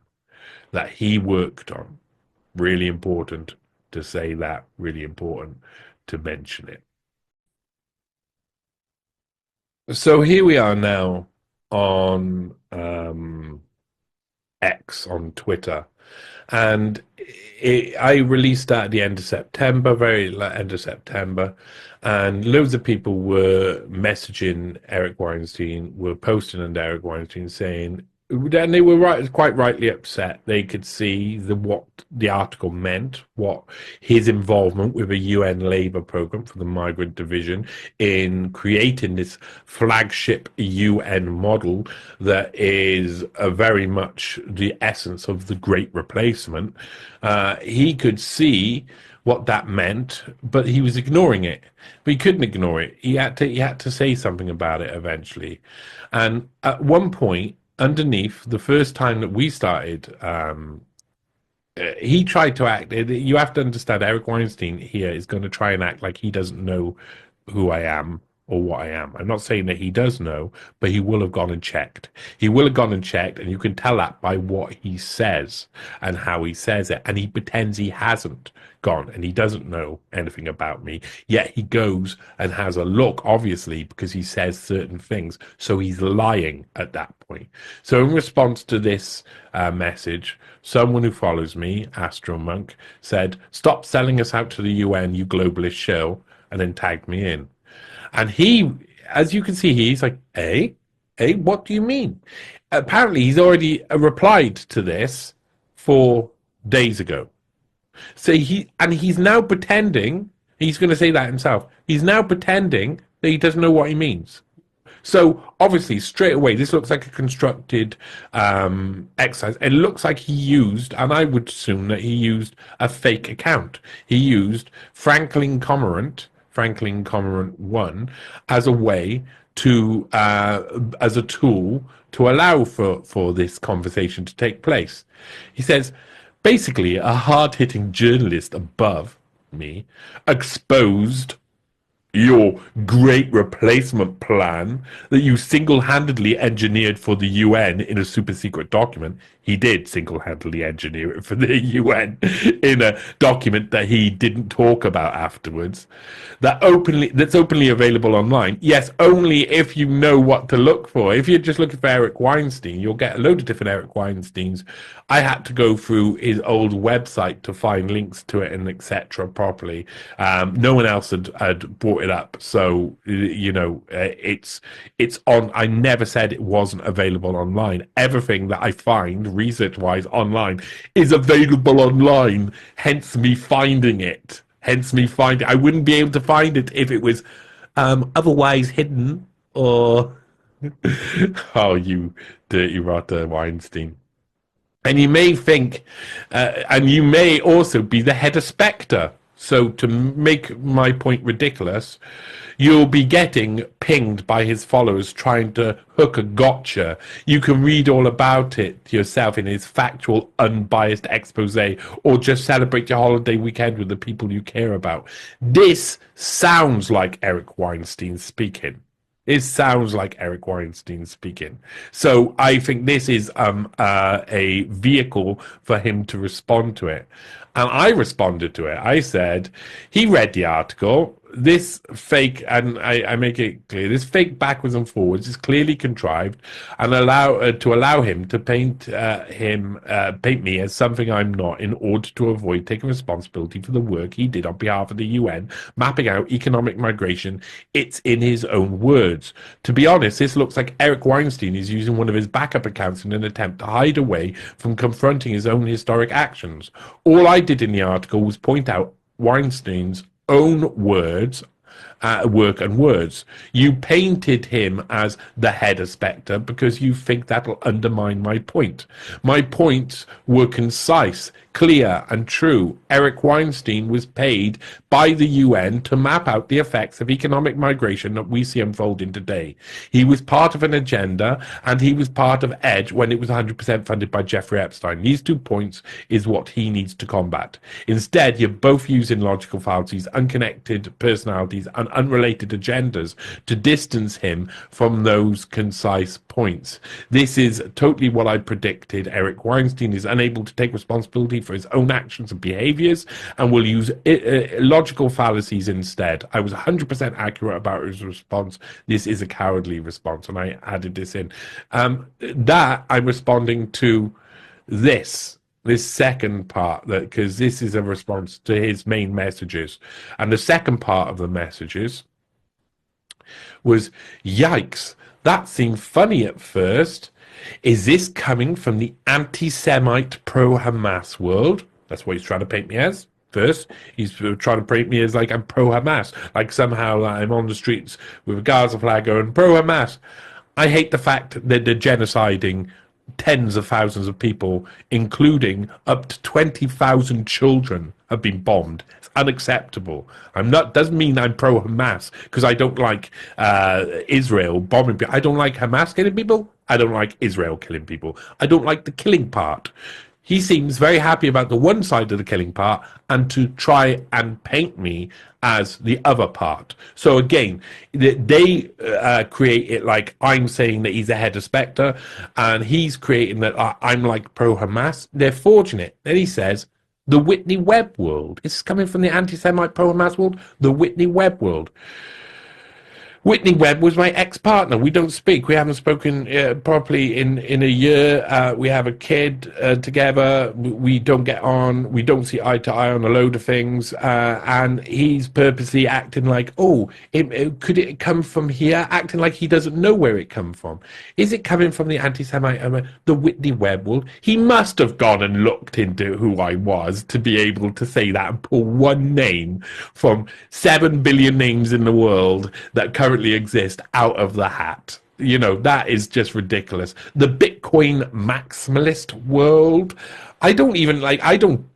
that he worked on. Really important to say that, really important to mention it. So here we are now on X, on Twitter. And I released that at the end of September, very end of September. And loads of people were messaging Eric Weinstein, were posting on Eric Weinstein saying, and they were quite rightly upset. They could see what the article meant, what his involvement with a UN labour programme for the migrant division in creating this flagship UN model that is very much the essence of the Great Replacement. He could see what that meant, but he was ignoring it. But he couldn't ignore it. He had to say something about it eventually. And at one point, underneath the first time that we started, he tried to act. You have to understand, Eric Weinstein here is going to try and act like he doesn't know who I am or what I am. I'm not saying that he does know, but he will have gone and checked. He will have gone and checked, and you can tell that by what he says and how he says it. And he pretends he hasn't gone and he doesn't know anything about me. Yet he goes and has a look, obviously, because he says certain things. So he's lying at that point. So in response to this message, someone who follows me, Astro Monk, said, "Stop selling us out to the UN, you globalist shill," and then tagged me in. And he, as you can see, he's like, what do you mean? Apparently, he's already replied to this 4 days ago. So he's now pretending, he's going to say that himself, he's now pretending that he doesn't know what he means. So obviously, straight away, this looks like a constructed exercise. It looks like he used, and I would assume that he used a fake account. He used Franklin Cormorant 1, as a way to, as a tool to allow for this conversation to take place. He says, basically, a hard-hitting journalist above me exposed your great replacement plan that you single-handedly engineered for the UN in a super secret document. He did single-handedly engineer it for the UN in a document that he didn't talk about afterwards. That's openly available online. Yes, only if you know what to look for. If you're just looking for Eric Weinstein, you'll get a load of different Eric Weinsteins. I had to go through his old website to find links to it and etc. properly. No one else had brought it up, so it's on. I never said it wasn't available online. Everything that I find research-wise online is available online. Hence me finding it. I wouldn't be able to find it if it was otherwise hidden or. Oh, you dirty rotter, Weinstein. And you may think, and you may also be the head of Spectre. So to make my point ridiculous, you'll be getting pinged by his followers trying to hook a gotcha. You can read all about it yourself in his factual, unbiased expose, or just celebrate your holiday weekend with the people you care about. This sounds like Eric Weinstein speaking. It sounds like Eric Weinstein speaking. So I think this is a vehicle for him to respond to it. And I responded to it. I said, he read the article. This fake, and I make it clear, this fake backwards and forwards is clearly contrived and allow him to paint me as something I'm not in order to avoid taking responsibility for the work he did on behalf of the UN, mapping out economic migration. It's in his own words. To be honest, this looks like Eric Weinstein is using one of his backup accounts in an attempt to hide away from confronting his own historic actions. All I did in the article was point out Weinstein's own words, work and words. You painted him as the head of Spectre because you think that'll undermine my point. My points were concise, clear and true. Eric Weinstein was paid by the UN to map out the effects of economic migration that we see unfolding today. He was part of an agenda, and he was part of EDGE when it was 100% funded by Jeffrey Epstein. These 2 points is what he needs to combat. Instead, you're both using logical fallacies, unconnected personalities, and unrelated agendas to distance him from those concise points. This is totally what I predicted. Eric Weinstein is unable to take responsibility for his own actions and behaviors and will use logical fallacies instead. I was 100% accurate about his response. This is a cowardly response, and I added this in. That I'm responding to this second part, that because this is a response to his main messages. And the second part of the messages was, yikes, that seemed funny at first. Is this coming from the anti-Semite pro-Hamas world? That's what he's trying to paint me as. First, he's trying to paint me as like I'm pro-Hamas, like somehow I'm on the streets with a Gaza flag going pro-Hamas. I hate the fact that they're genociding tens of thousands of people, including up to 20,000 children, have been bombed. It's unacceptable. I'm not. Doesn't mean I'm pro Hamas because I don't like Israel bombing people. I don't like Hamas killing people. I don't like Israel killing people. I don't like the killing part. He seems very happy about the one side of the killing part and to try and paint me as the other part. So again, they create it like I'm saying that he's ahead of Spectre, and he's creating that I'm like pro-Hamas. They're fortunate. Then he says, the Whitney Webb world. It's coming from the anti-Semite pro-Hamas world, the Whitney Webb world. Whitney Webb was my ex-partner. We don't speak. We haven't spoken properly in a year. We have a kid together. We don't get on. We don't see eye to eye on a load of things. And he's purposely acting like, oh, could it come from here? Acting like he doesn't know where it come from. Is it coming from the anti-Semite, the Whitney Webb world? He must have gone and looked into who I was to be able to say that and pull one name from 7 billion names in the world that currently exist out of the hat. You know, that is just ridiculous. The Bitcoin maximalist world. I don't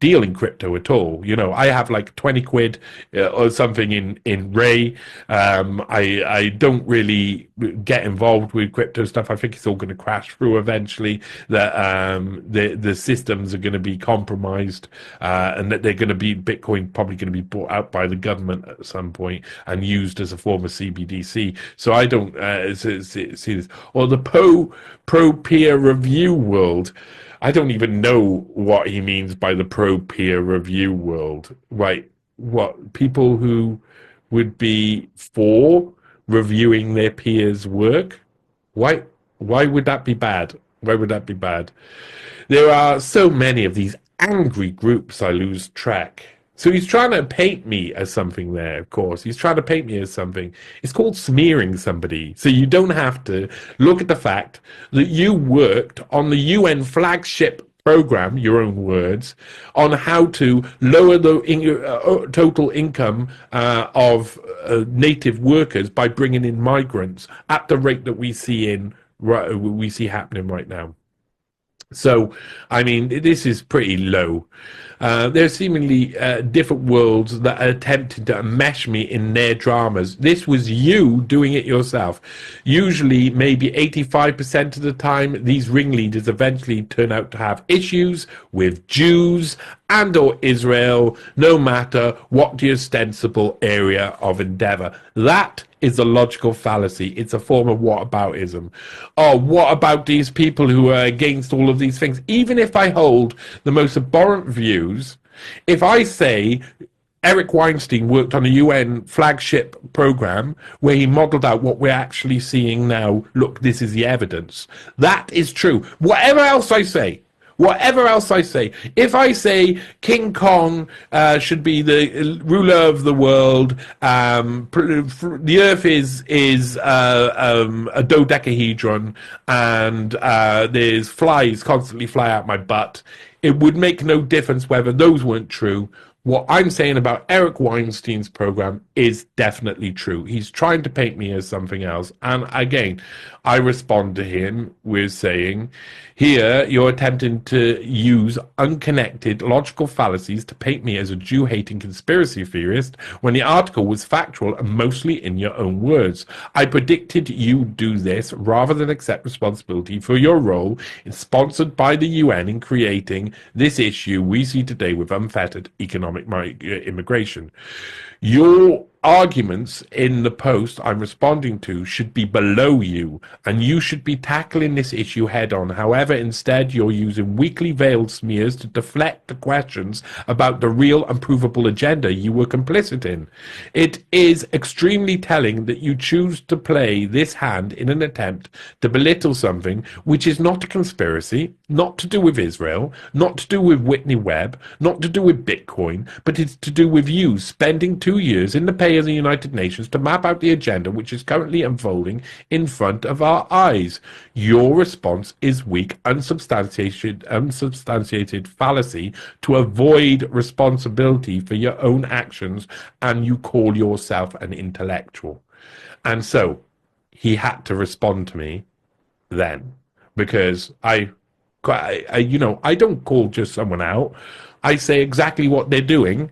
deal in crypto at all. You know, I have like 20 quid or something in Ray. I don't really get involved with crypto stuff. I think it's all going to crash through eventually, that the systems are going to be compromised, and that they're going to be, Bitcoin probably going to be bought out by the government at some point and used as a form of CBDC. So I don't see this. Or the pro peer review world. I don't even know what he means by the pro peer review world. Right? What, people who would be for reviewing their peers' work? Why? Why would that be bad? Why would that be bad? There are so many of these angry groups, I lose track. So he's trying to paint me as something there, of course. He's trying to paint me as something. It's called smearing somebody. So you don't have to look at the fact that you worked on the UN flagship program, your own words, on how to lower the total income of native workers by bringing in migrants at the rate that we see happening right now. So, I mean, this is pretty low. There's seemingly different worlds that are attempting to mesh me in their dramas. This was you doing it yourself. Usually, maybe 85% of the time, these ringleaders eventually turn out to have issues with Jews and or Israel, no matter what the ostensible area of endeavor. That is a logical fallacy. It's a form of whataboutism. Oh, what about these people who are against all of these things? Even if I hold the most abhorrent views, if I say Eric Weinstein worked on a UN flagship program where he modeled out what we're actually seeing now, look, this is the evidence. That is true. Whatever else I say, if I say King Kong should be the ruler of the world, the Earth is a dodecahedron, and there's flies constantly fly out my butt, it would make no difference whether those weren't true. What I'm saying about Eric Weinstein's program is definitely true. He's trying to paint me as something else. And again, I respond to him with saying, here you're attempting to use unconnected logical fallacies to paint me as a Jew-hating conspiracy theorist when the article was factual and mostly in your own words. I predicted you'd do this rather than accept responsibility for your role in sponsored by the UN in creating this issue we see today with unfettered economic immigration. Your arguments in the post I'm responding to should be below you, and you should be tackling this issue head on. However, instead, you're using weakly veiled smears to deflect the questions about the real and provable agenda you were complicit in. It is extremely telling that you choose to play this hand in an attempt to belittle something which is not a conspiracy, not to do with Israel, not to do with Whitney Webb, not to do with Bitcoin, but it's to do with you spending 2 years in the pay of the United Nations to map out the agenda which is currently unfolding in front of our eyes. Your response is weak, unsubstantiated fallacy to avoid responsibility for your own actions, and you call yourself an intellectual. And so he had to respond to me then, because I I don't call just someone out. I say exactly what they're doing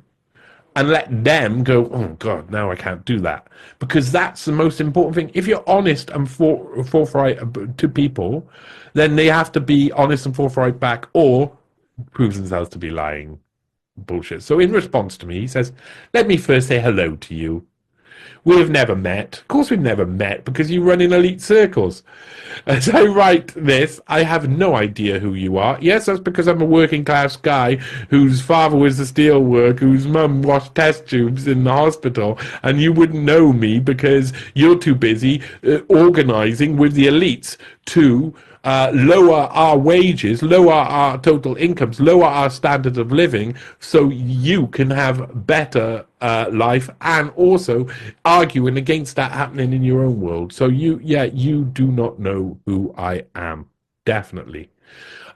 and let them go, oh, God, now I can't do that. Because that's the most important thing. If you're honest and forthright to people, then they have to be honest and forthright back or prove themselves to be lying. Bullshit. So in response to me, he says, let me first say hello to you. We have never met. Of course, we've never met because you run in elite circles. As I write this, I have no idea who you are. Yes, that's because I'm a working class guy whose father was a steel worker, whose mum washed test tubes in the hospital, and you wouldn't know me because you're too busy organizing with the elites to lower our wages, lower our total incomes, lower our standard of living, so you can have better life, and also arguing against that happening in your own world. So you do not know who I am. Definitely.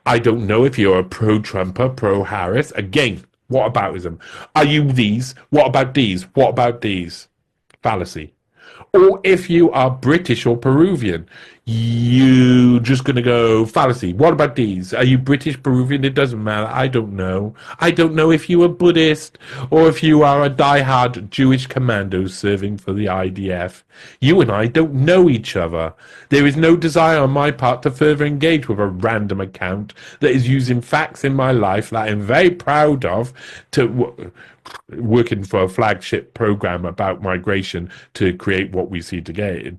I don't know if you're a pro-Trumper, pro-Harris. Again, what aboutism? Are you these? What about these? What about these? Fallacy. Or if you are British or Peruvian, you just going to go fallacy. What about these? Are you British, Peruvian? It doesn't matter. I don't know. I don't know if you are Buddhist or if you are a diehard Jewish commando serving for the IDF. You and I don't know each other. There is no desire on my part to further engage with a random account that is using facts in my life that I'm very proud of to working for a flagship program about migration to create what we see today,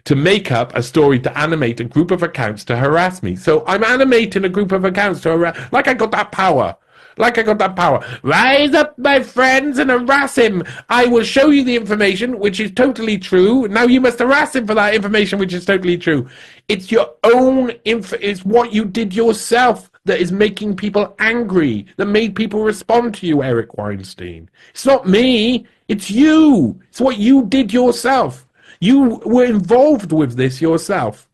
to make up a story to animate a group of accounts to harass me. So I'm animating a group of accounts to harass, like I got that power. Like I got that power. Rise up, my friends, and harass him. I will show you the information, which is totally true. Now you must harass him for that information, which is totally true. It's your own it's what you did yourself that is making people angry, that made people respond to you, Eric Weinstein. It's not me. It's you. It's what you did yourself. You were involved with this yourself.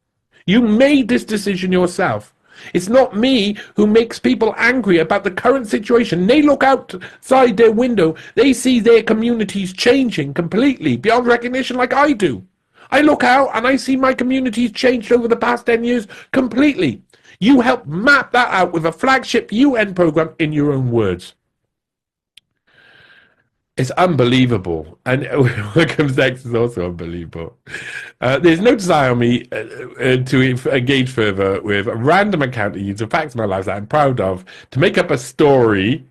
You made this decision yourself. It's not me who makes people angry about the current situation. They look outside their window. They see their communities changing completely beyond recognition like I do. I look out and I see my communities changed over the past 10 years completely. You helped map that out with a flagship UN program in your own words. It's unbelievable. And what comes next is also unbelievable. There's no desire on me to engage further with a random account that uses facts of my life that I'm proud of, to make up a story,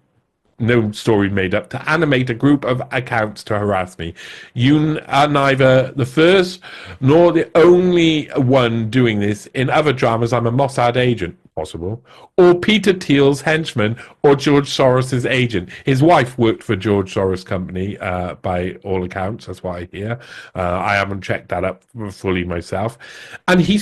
no story made up, to animate a group of accounts to harass me. You are neither the first nor the only one doing this. In other dramas, I'm a Mossad agent, possible, or Peter Thiel's henchman, or George Soros's agent. His wife worked for George Soros' company, by all accounts. That's what I hear. I haven't checked that up fully myself. And he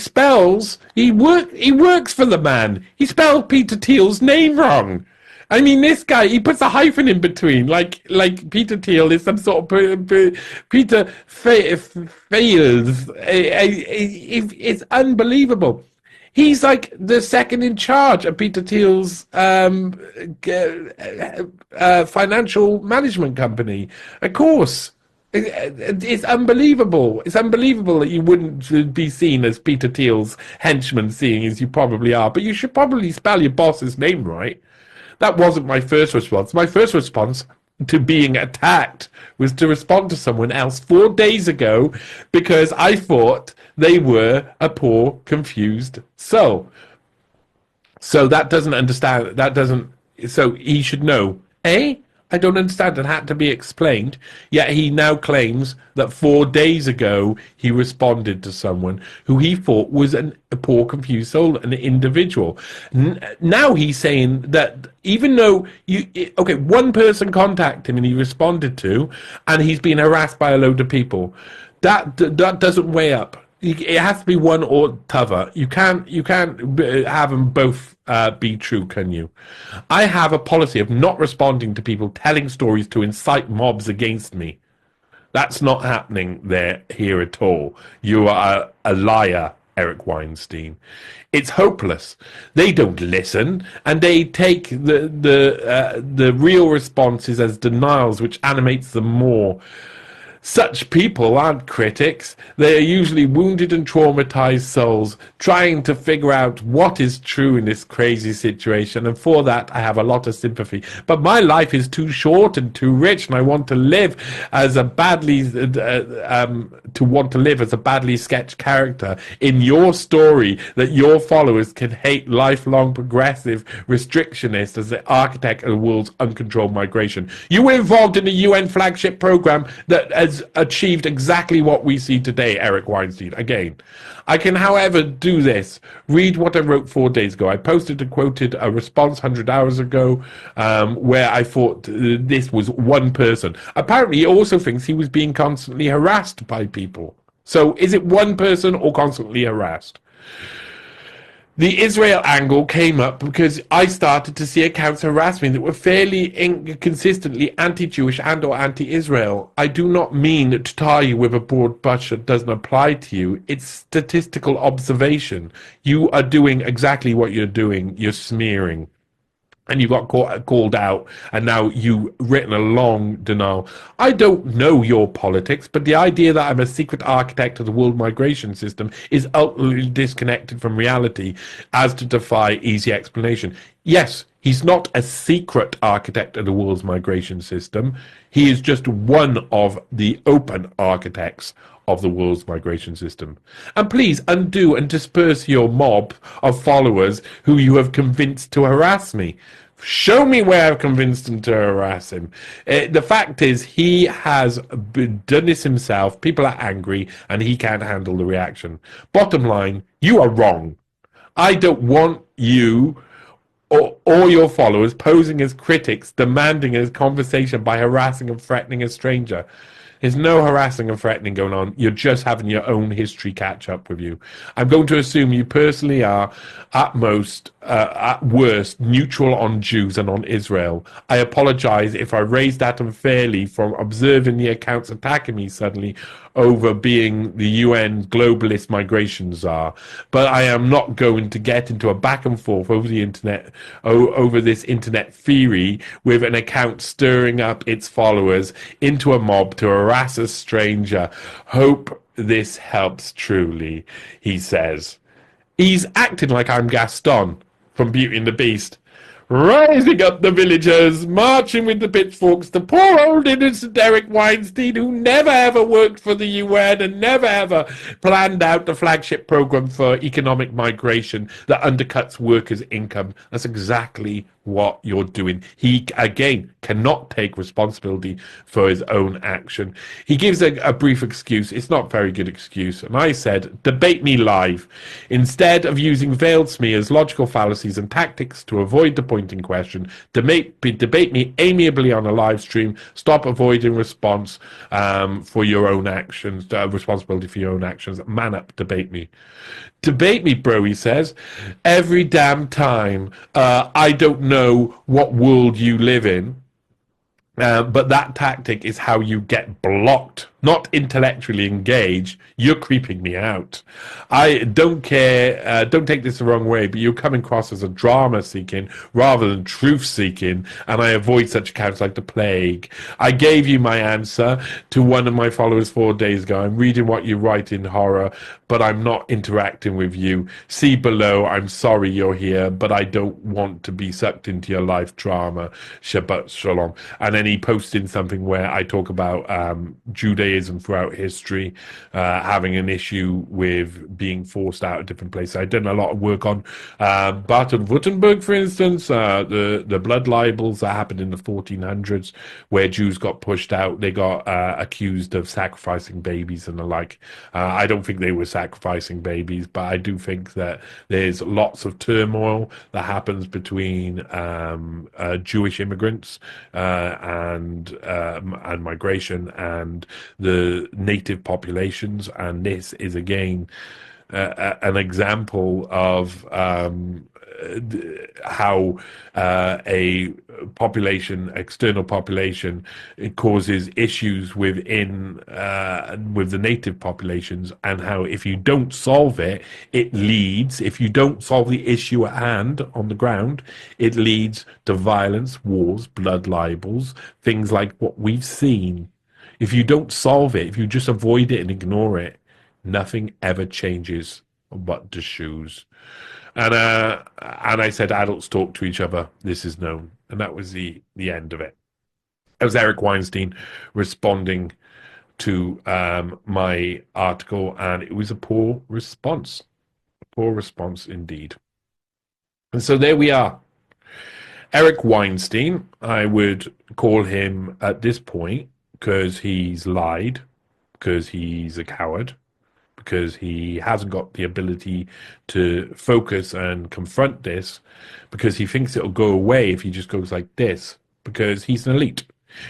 works for the man. He spelled Peter Thiel's name wrong. I mean, this guy, he puts a hyphen in between, like Peter Thiel is some sort of Peter fails. It's unbelievable. He's like the second in charge of Peter Thiel's financial management company. Of course. It's unbelievable. It's unbelievable that you wouldn't be seen as Peter Thiel's henchman, seeing as you probably are. But you should probably spell your boss's name right. That wasn't my first response. My first response to being attacked was to respond to someone else 4 days ago because I thought they were a poor, confused soul. So that doesn't understand. That doesn't. So he should know. I don't understand. It had to be explained. Yet he now claims that 4 days ago he responded to someone who he thought was a poor, confused soul, an individual. Now he's saying that even though one person contacted him and he responded to, and he's been harassed by a load of people, that doesn't weigh up. It has to be one or t'other. You can't have them both be true, can you? I have a policy of not responding to people telling stories to incite mobs against me. That's not happening here at all. You are a liar, Eric Weinstein. It's hopeless. They don't listen, and they take the real responses as denials, which animates them more. Such people aren't critics. They are usually wounded and traumatized souls trying to figure out what is true in this crazy situation. And for that, I have a lot of sympathy. But my life is too short and too rich, and I want to live as a badly sketched character in your story that your followers can hate lifelong progressive restrictionists as the architect of the world's uncontrolled migration. You were involved in the UN flagship program that has achieved exactly what we see today, Eric Weinstein. Again, I can, however, do this. Read what I wrote 4 days ago. I posted and quoted a response 100 hours ago where I thought this was one person. Apparently, he also thinks he was being constantly harassed by people. So is it one person or constantly harassed? The Israel angle came up because I started to see accounts harassing me that were fairly inconsistently anti-Jewish and or anti-Israel. I do not mean to tie you with a broad brush that doesn't apply to you. It's statistical observation. You are doing exactly what you're doing. You're smearing. And you got called out, and now you've written a long denial. I don't know your politics, but the idea that I'm a secret architect of the world migration system is utterly disconnected from reality as to defy easy explanation. Yes, he's not a secret architect of the world's migration system. He is just one of the open architects of the world's migration system. And please undo and disperse your mob of followers who you have convinced to harass me. Show me where I've convinced him to harass him. The fact is, he has done this himself. People are angry, and he can't handle the reaction. Bottom line, you are wrong. I don't want you or your followers posing as critics, demanding a conversation by harassing and threatening a stranger. There's no harassing and threatening going on. You're just having your own history catch up with you. I'm going to assume you personally are, at worst, neutral on Jews and on Israel. I apologize if I raised that unfairly from observing the accounts attacking me suddenly over being the UN globalist migration czar. But I am not going to get into a back and forth over the internet, over this internet theory with an account stirring up its followers into a mob to harass a stranger. Hope this helps truly, he says. He's acting like I'm Gaston from Beauty and the Beast. Rising up the villagers, marching with the pitchforks, the poor old innocent Eric Weinstein, who never ever worked for the UN and never ever planned out the flagship program for economic migration that undercuts workers' income. That's exactly what you're doing. He, again, cannot take responsibility for his own action. He gives a brief excuse. It's not a very good excuse. And I said, debate me live. Instead of using veiled smears, logical fallacies, and tactics to avoid the point in question, debate me amiably on a live stream. Stop avoiding response for your own actions, responsibility for your own actions. Man up, debate me. Debate me, bro, he says. Every damn time. I don't know what world you live in, but that tactic is how you get blocked, not intellectually engaged. You're creeping me out. I don't care, don't take this the wrong way, but you're coming across as a drama seeking rather than truth seeking, and I avoid such accounts like the plague. I gave you my answer to one of my followers 4 days ago. I'm reading what you write in horror, but I'm not interacting with you. See below, I'm sorry you're here, but I don't want to be sucked into your life drama. Shabbat shalom. And then he posted something where I talk about Judaism throughout history, having an issue with being forced out of different places. I've done a lot of work on Baden-Württemberg, for instance, the blood libels that happened in the 1400s, where Jews got pushed out. They got accused of sacrificing babies and the like. I don't think they were sacrificing babies, but I do think that there's lots of turmoil that happens between Jewish immigrants and migration and the native populations, and this is again an example of how a population, external population, it causes issues within with the native populations, and how if you don't solve it, if you don't solve the issue at hand on the ground, it leads to violence, wars, blood libels, things like what we've seen. If you don't solve it, if you just avoid it and ignore it, nothing ever changes but the shoes. And I said adults talk to each other. This is known, and that was the end of it. It was Eric Weinstein responding to my article, and it was a poor response indeed. And so there we are. Eric Weinstein, I would call him at this point because he's lied, because he's a coward, because he hasn't got the ability to focus and confront this, because he thinks it'll go away if he just goes like this, because he's an elite.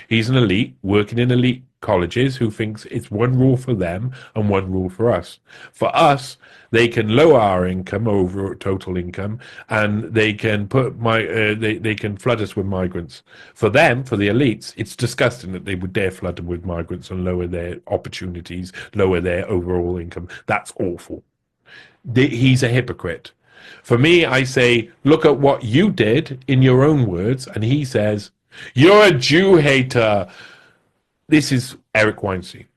He's an elite working in elite colleges who thinks it's one rule for them and one rule for us. For us, they can lower our income over total income, and they can they can flood us with migrants. For them, for the elites, it's disgusting that they would dare flood them with migrants and lower their opportunities, lower their overall income. That's awful. He's a hypocrite. For me, I say, look at what you did in your own words, and he says, you're a Jew hater. This is Eric Weinstein.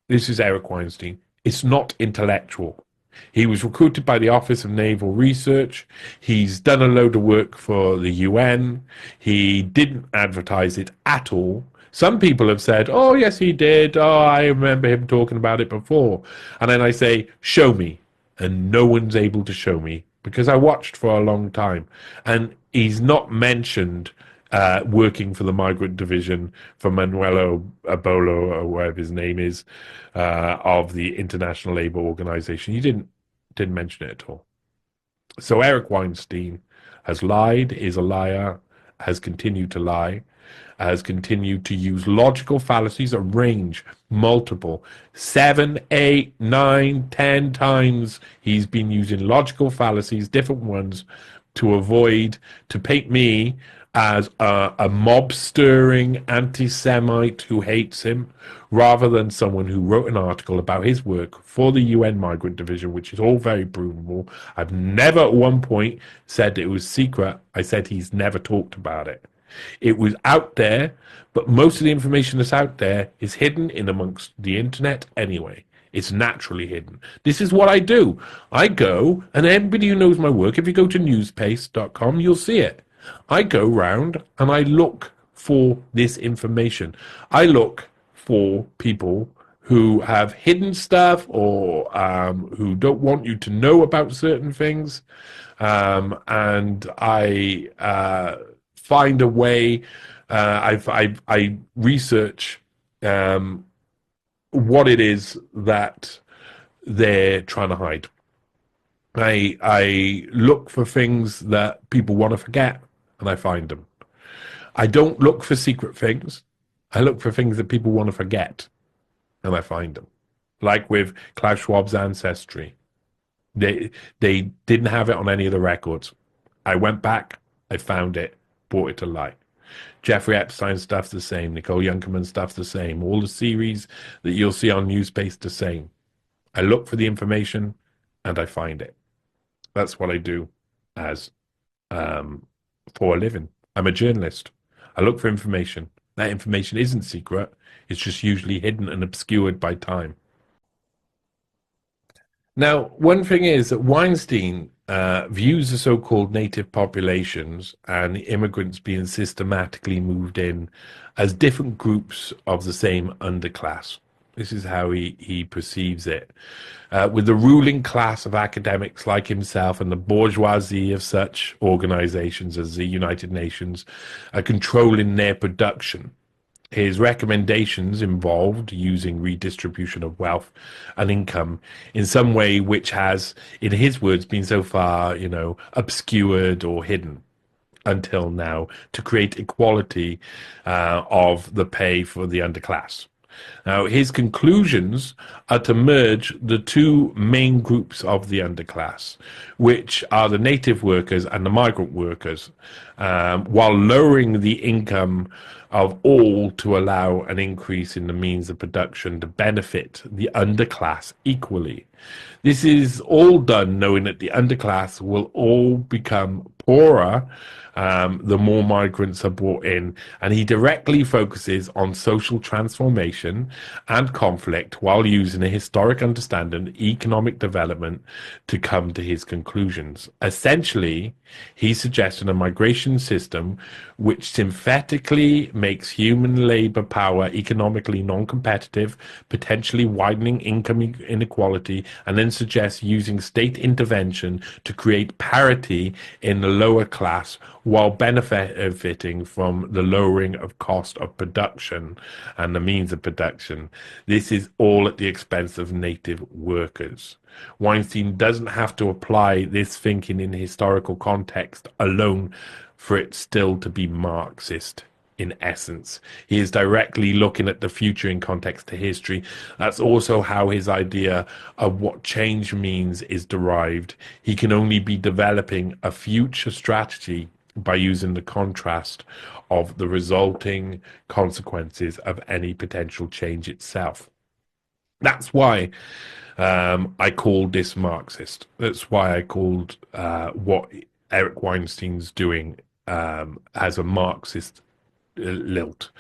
This is Eric Weinstein. It's not intellectual. He was recruited by the Office of Naval Research. He's done a load of work for the UN. He didn't advertise it at all. Some people have said, oh, yes, he did. Oh, I remember him talking about it before. And then I say, show me. And no one's able to show me because I watched for a long time. And he's not mentioned working for the migrant division for Manuel Abolo, or whatever his name is, of the International Labour Organization. He didn't mention it at all. So Eric Weinstein has lied, is a liar, has continued to lie, has continued to use logical fallacies, a range, multiple, 7, 8, 9, 10 times he's been using logical fallacies, different ones, to paint me as a mob-stirring anti-Semite who hates him, rather than someone who wrote an article about his work for the UN Migrant Division, which is all very provable. I've never at one point said it was secret. I said he's never talked about it. It was out there, but most of the information that's out there is hidden in amongst the internet anyway. It's naturally hidden. This is what I do. I go, and anybody who knows my work, if you go to newspace.com, you'll see it. I go round and I look for this information. I look for people who have hidden stuff or who don't want you to know about certain things. And I find a way. I research what it is that they're trying to hide. I look for things that people want to forget, and I find them. I don't look for secret things. I look for things that people want to forget, and I find them. Like with Klaus Schwab's ancestry. They didn't have it on any of the records. I went back, I found it, brought it to light. Jeffrey Epstein stuff's the same. Nicole Youngkerman stuff's the same. All the series that you'll see on Newspace, the same. I look for the information, and I find it. That's what I do as for a living. I'm a journalist. I look for information. That information isn't secret. It's just usually hidden and obscured by time. Now, one thing is that Weinstein views the so-called native populations and immigrants being systematically moved in as different groups of the same underclass. This is how he perceives it. With the ruling class of academics like himself and the bourgeoisie of such organizations as the United Nations controlling their production. His recommendations involved using redistribution of wealth and income in some way which has, in his words, been so far, obscured or hidden until now to create equality of the pay for the underclass. Now, his conclusions are to merge the two main groups of the underclass, which are the native workers and the migrant workers, while lowering the income of all to allow an increase in the means of production to benefit the underclass equally. This is all done knowing that the underclass will all become poorer the more migrants are brought in. And he directly focuses on social transformation and conflict while using a historic understanding of economic development to come to his conclusions. Essentially, he suggested a migration system which synthetically makes human labor power economically non-competitive, potentially widening income inequality, and then suggests using state intervention to create parity in the lower class while benefiting from the lowering of cost of production and the means of production. This is all at the expense of native workers. Weinstein doesn't have to apply this thinking in historical context alone for it still to be Marxist in essence. He is directly looking at the future in context to history. That's also how his idea of what change means is derived. He can only be developing a future strategy by using the contrast of the resulting consequences of any potential change itself. That's why I called this Marxist. That's why I called what Eric Weinstein's doing as a Marxist lilt.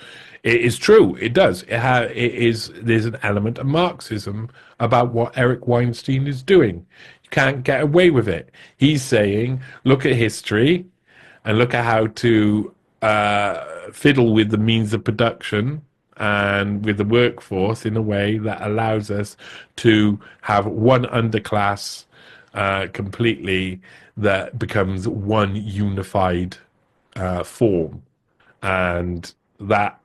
It is true. It does. It is. There's an element of Marxism about what Eric Weinstein is doing. You can't get away with it. He's saying, look at history and look at how to fiddle with the means of production and with the workforce in a way that allows us to have one underclass completely that becomes one unified form. And that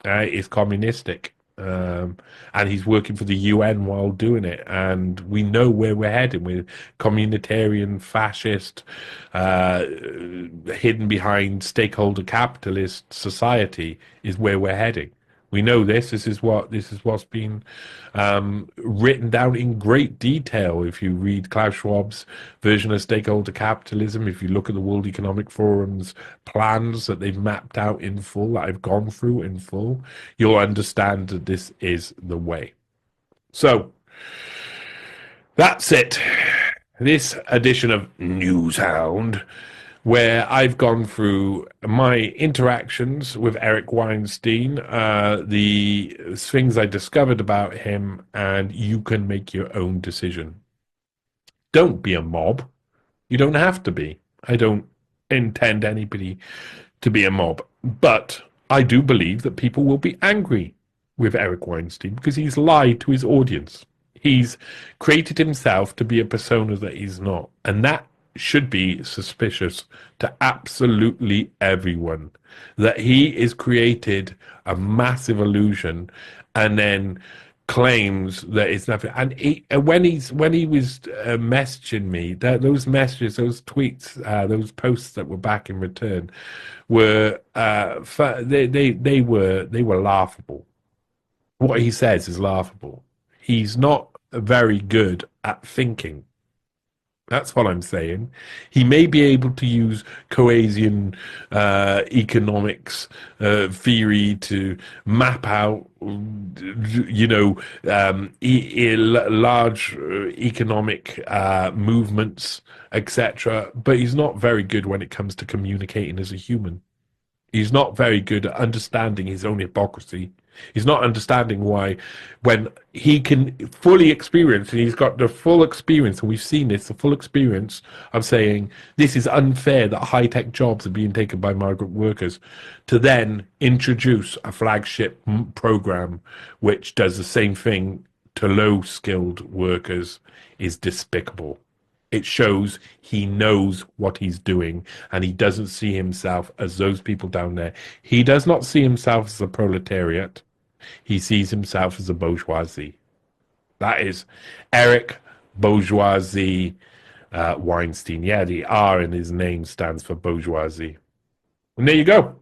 is communistic. And he's working for the UN while doing it. And we know where we're heading with communitarian, fascist, hidden behind stakeholder capitalist society is where we're heading. We know this. This is what's been written down in great detail. If you read Klaus Schwab's version of stakeholder capitalism, if you look at the World Economic Forum's plans that they've mapped out in full, that I've gone through in full, you'll understand that this is the way. So that's it. This edition of Newshound, where I've gone through my interactions with Eric Weinstein, the things I discovered about him, and you can make your own decision. Don't be a mob. You don't have to be. I don't intend anybody to be a mob. But I do believe that people will be angry with Eric Weinstein because he's lied to his audience. He's created himself to be a persona that he's not. And that should be suspicious to absolutely everyone, that he is created a massive illusion and then claims that it's nothing. And when he was messaging me, those messages, those tweets, those posts that were back in return were they were laughable. What he says is laughable. He's not very good at thinking. That's what I'm saying. He may be able to use Keynesian economics theory to map out, large economic movements, etc. But he's not very good when it comes to communicating as a human. He's not very good at understanding his own hypocrisy. He's not understanding why, when he can fully experience, and he's got the full experience, and we've seen this, the full experience of saying this is unfair that high-tech jobs are being taken by migrant workers, to then introduce a flagship program which does the same thing to low-skilled workers is despicable. It shows he knows what he's doing, and he doesn't see himself as those people down there. He does not see himself as a proletariat. He sees himself as a bourgeoisie. That is Eric Bourgeoisie Weinstein. Yeah, the R in his name stands for bourgeoisie. And there you go.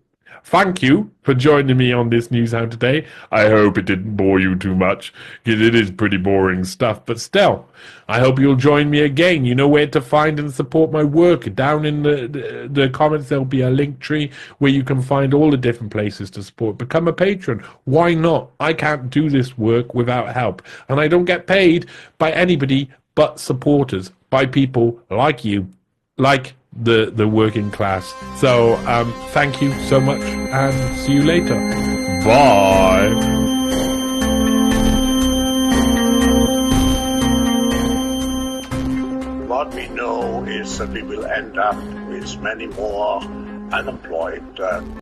Thank you for joining me on this Newshound today. I hope it didn't bore you too much, because it is pretty boring stuff. But still, I hope you'll join me again. You know where to find and support my work. Down in the comments, there'll be a link tree where you can find all the different places to support. Become a patron. Why not? I can't do this work without help. And I don't get paid by anybody but supporters, by people like you, like the working class. So thank you so much, and see you later. Bye. What we know is that we will end up with many more unemployed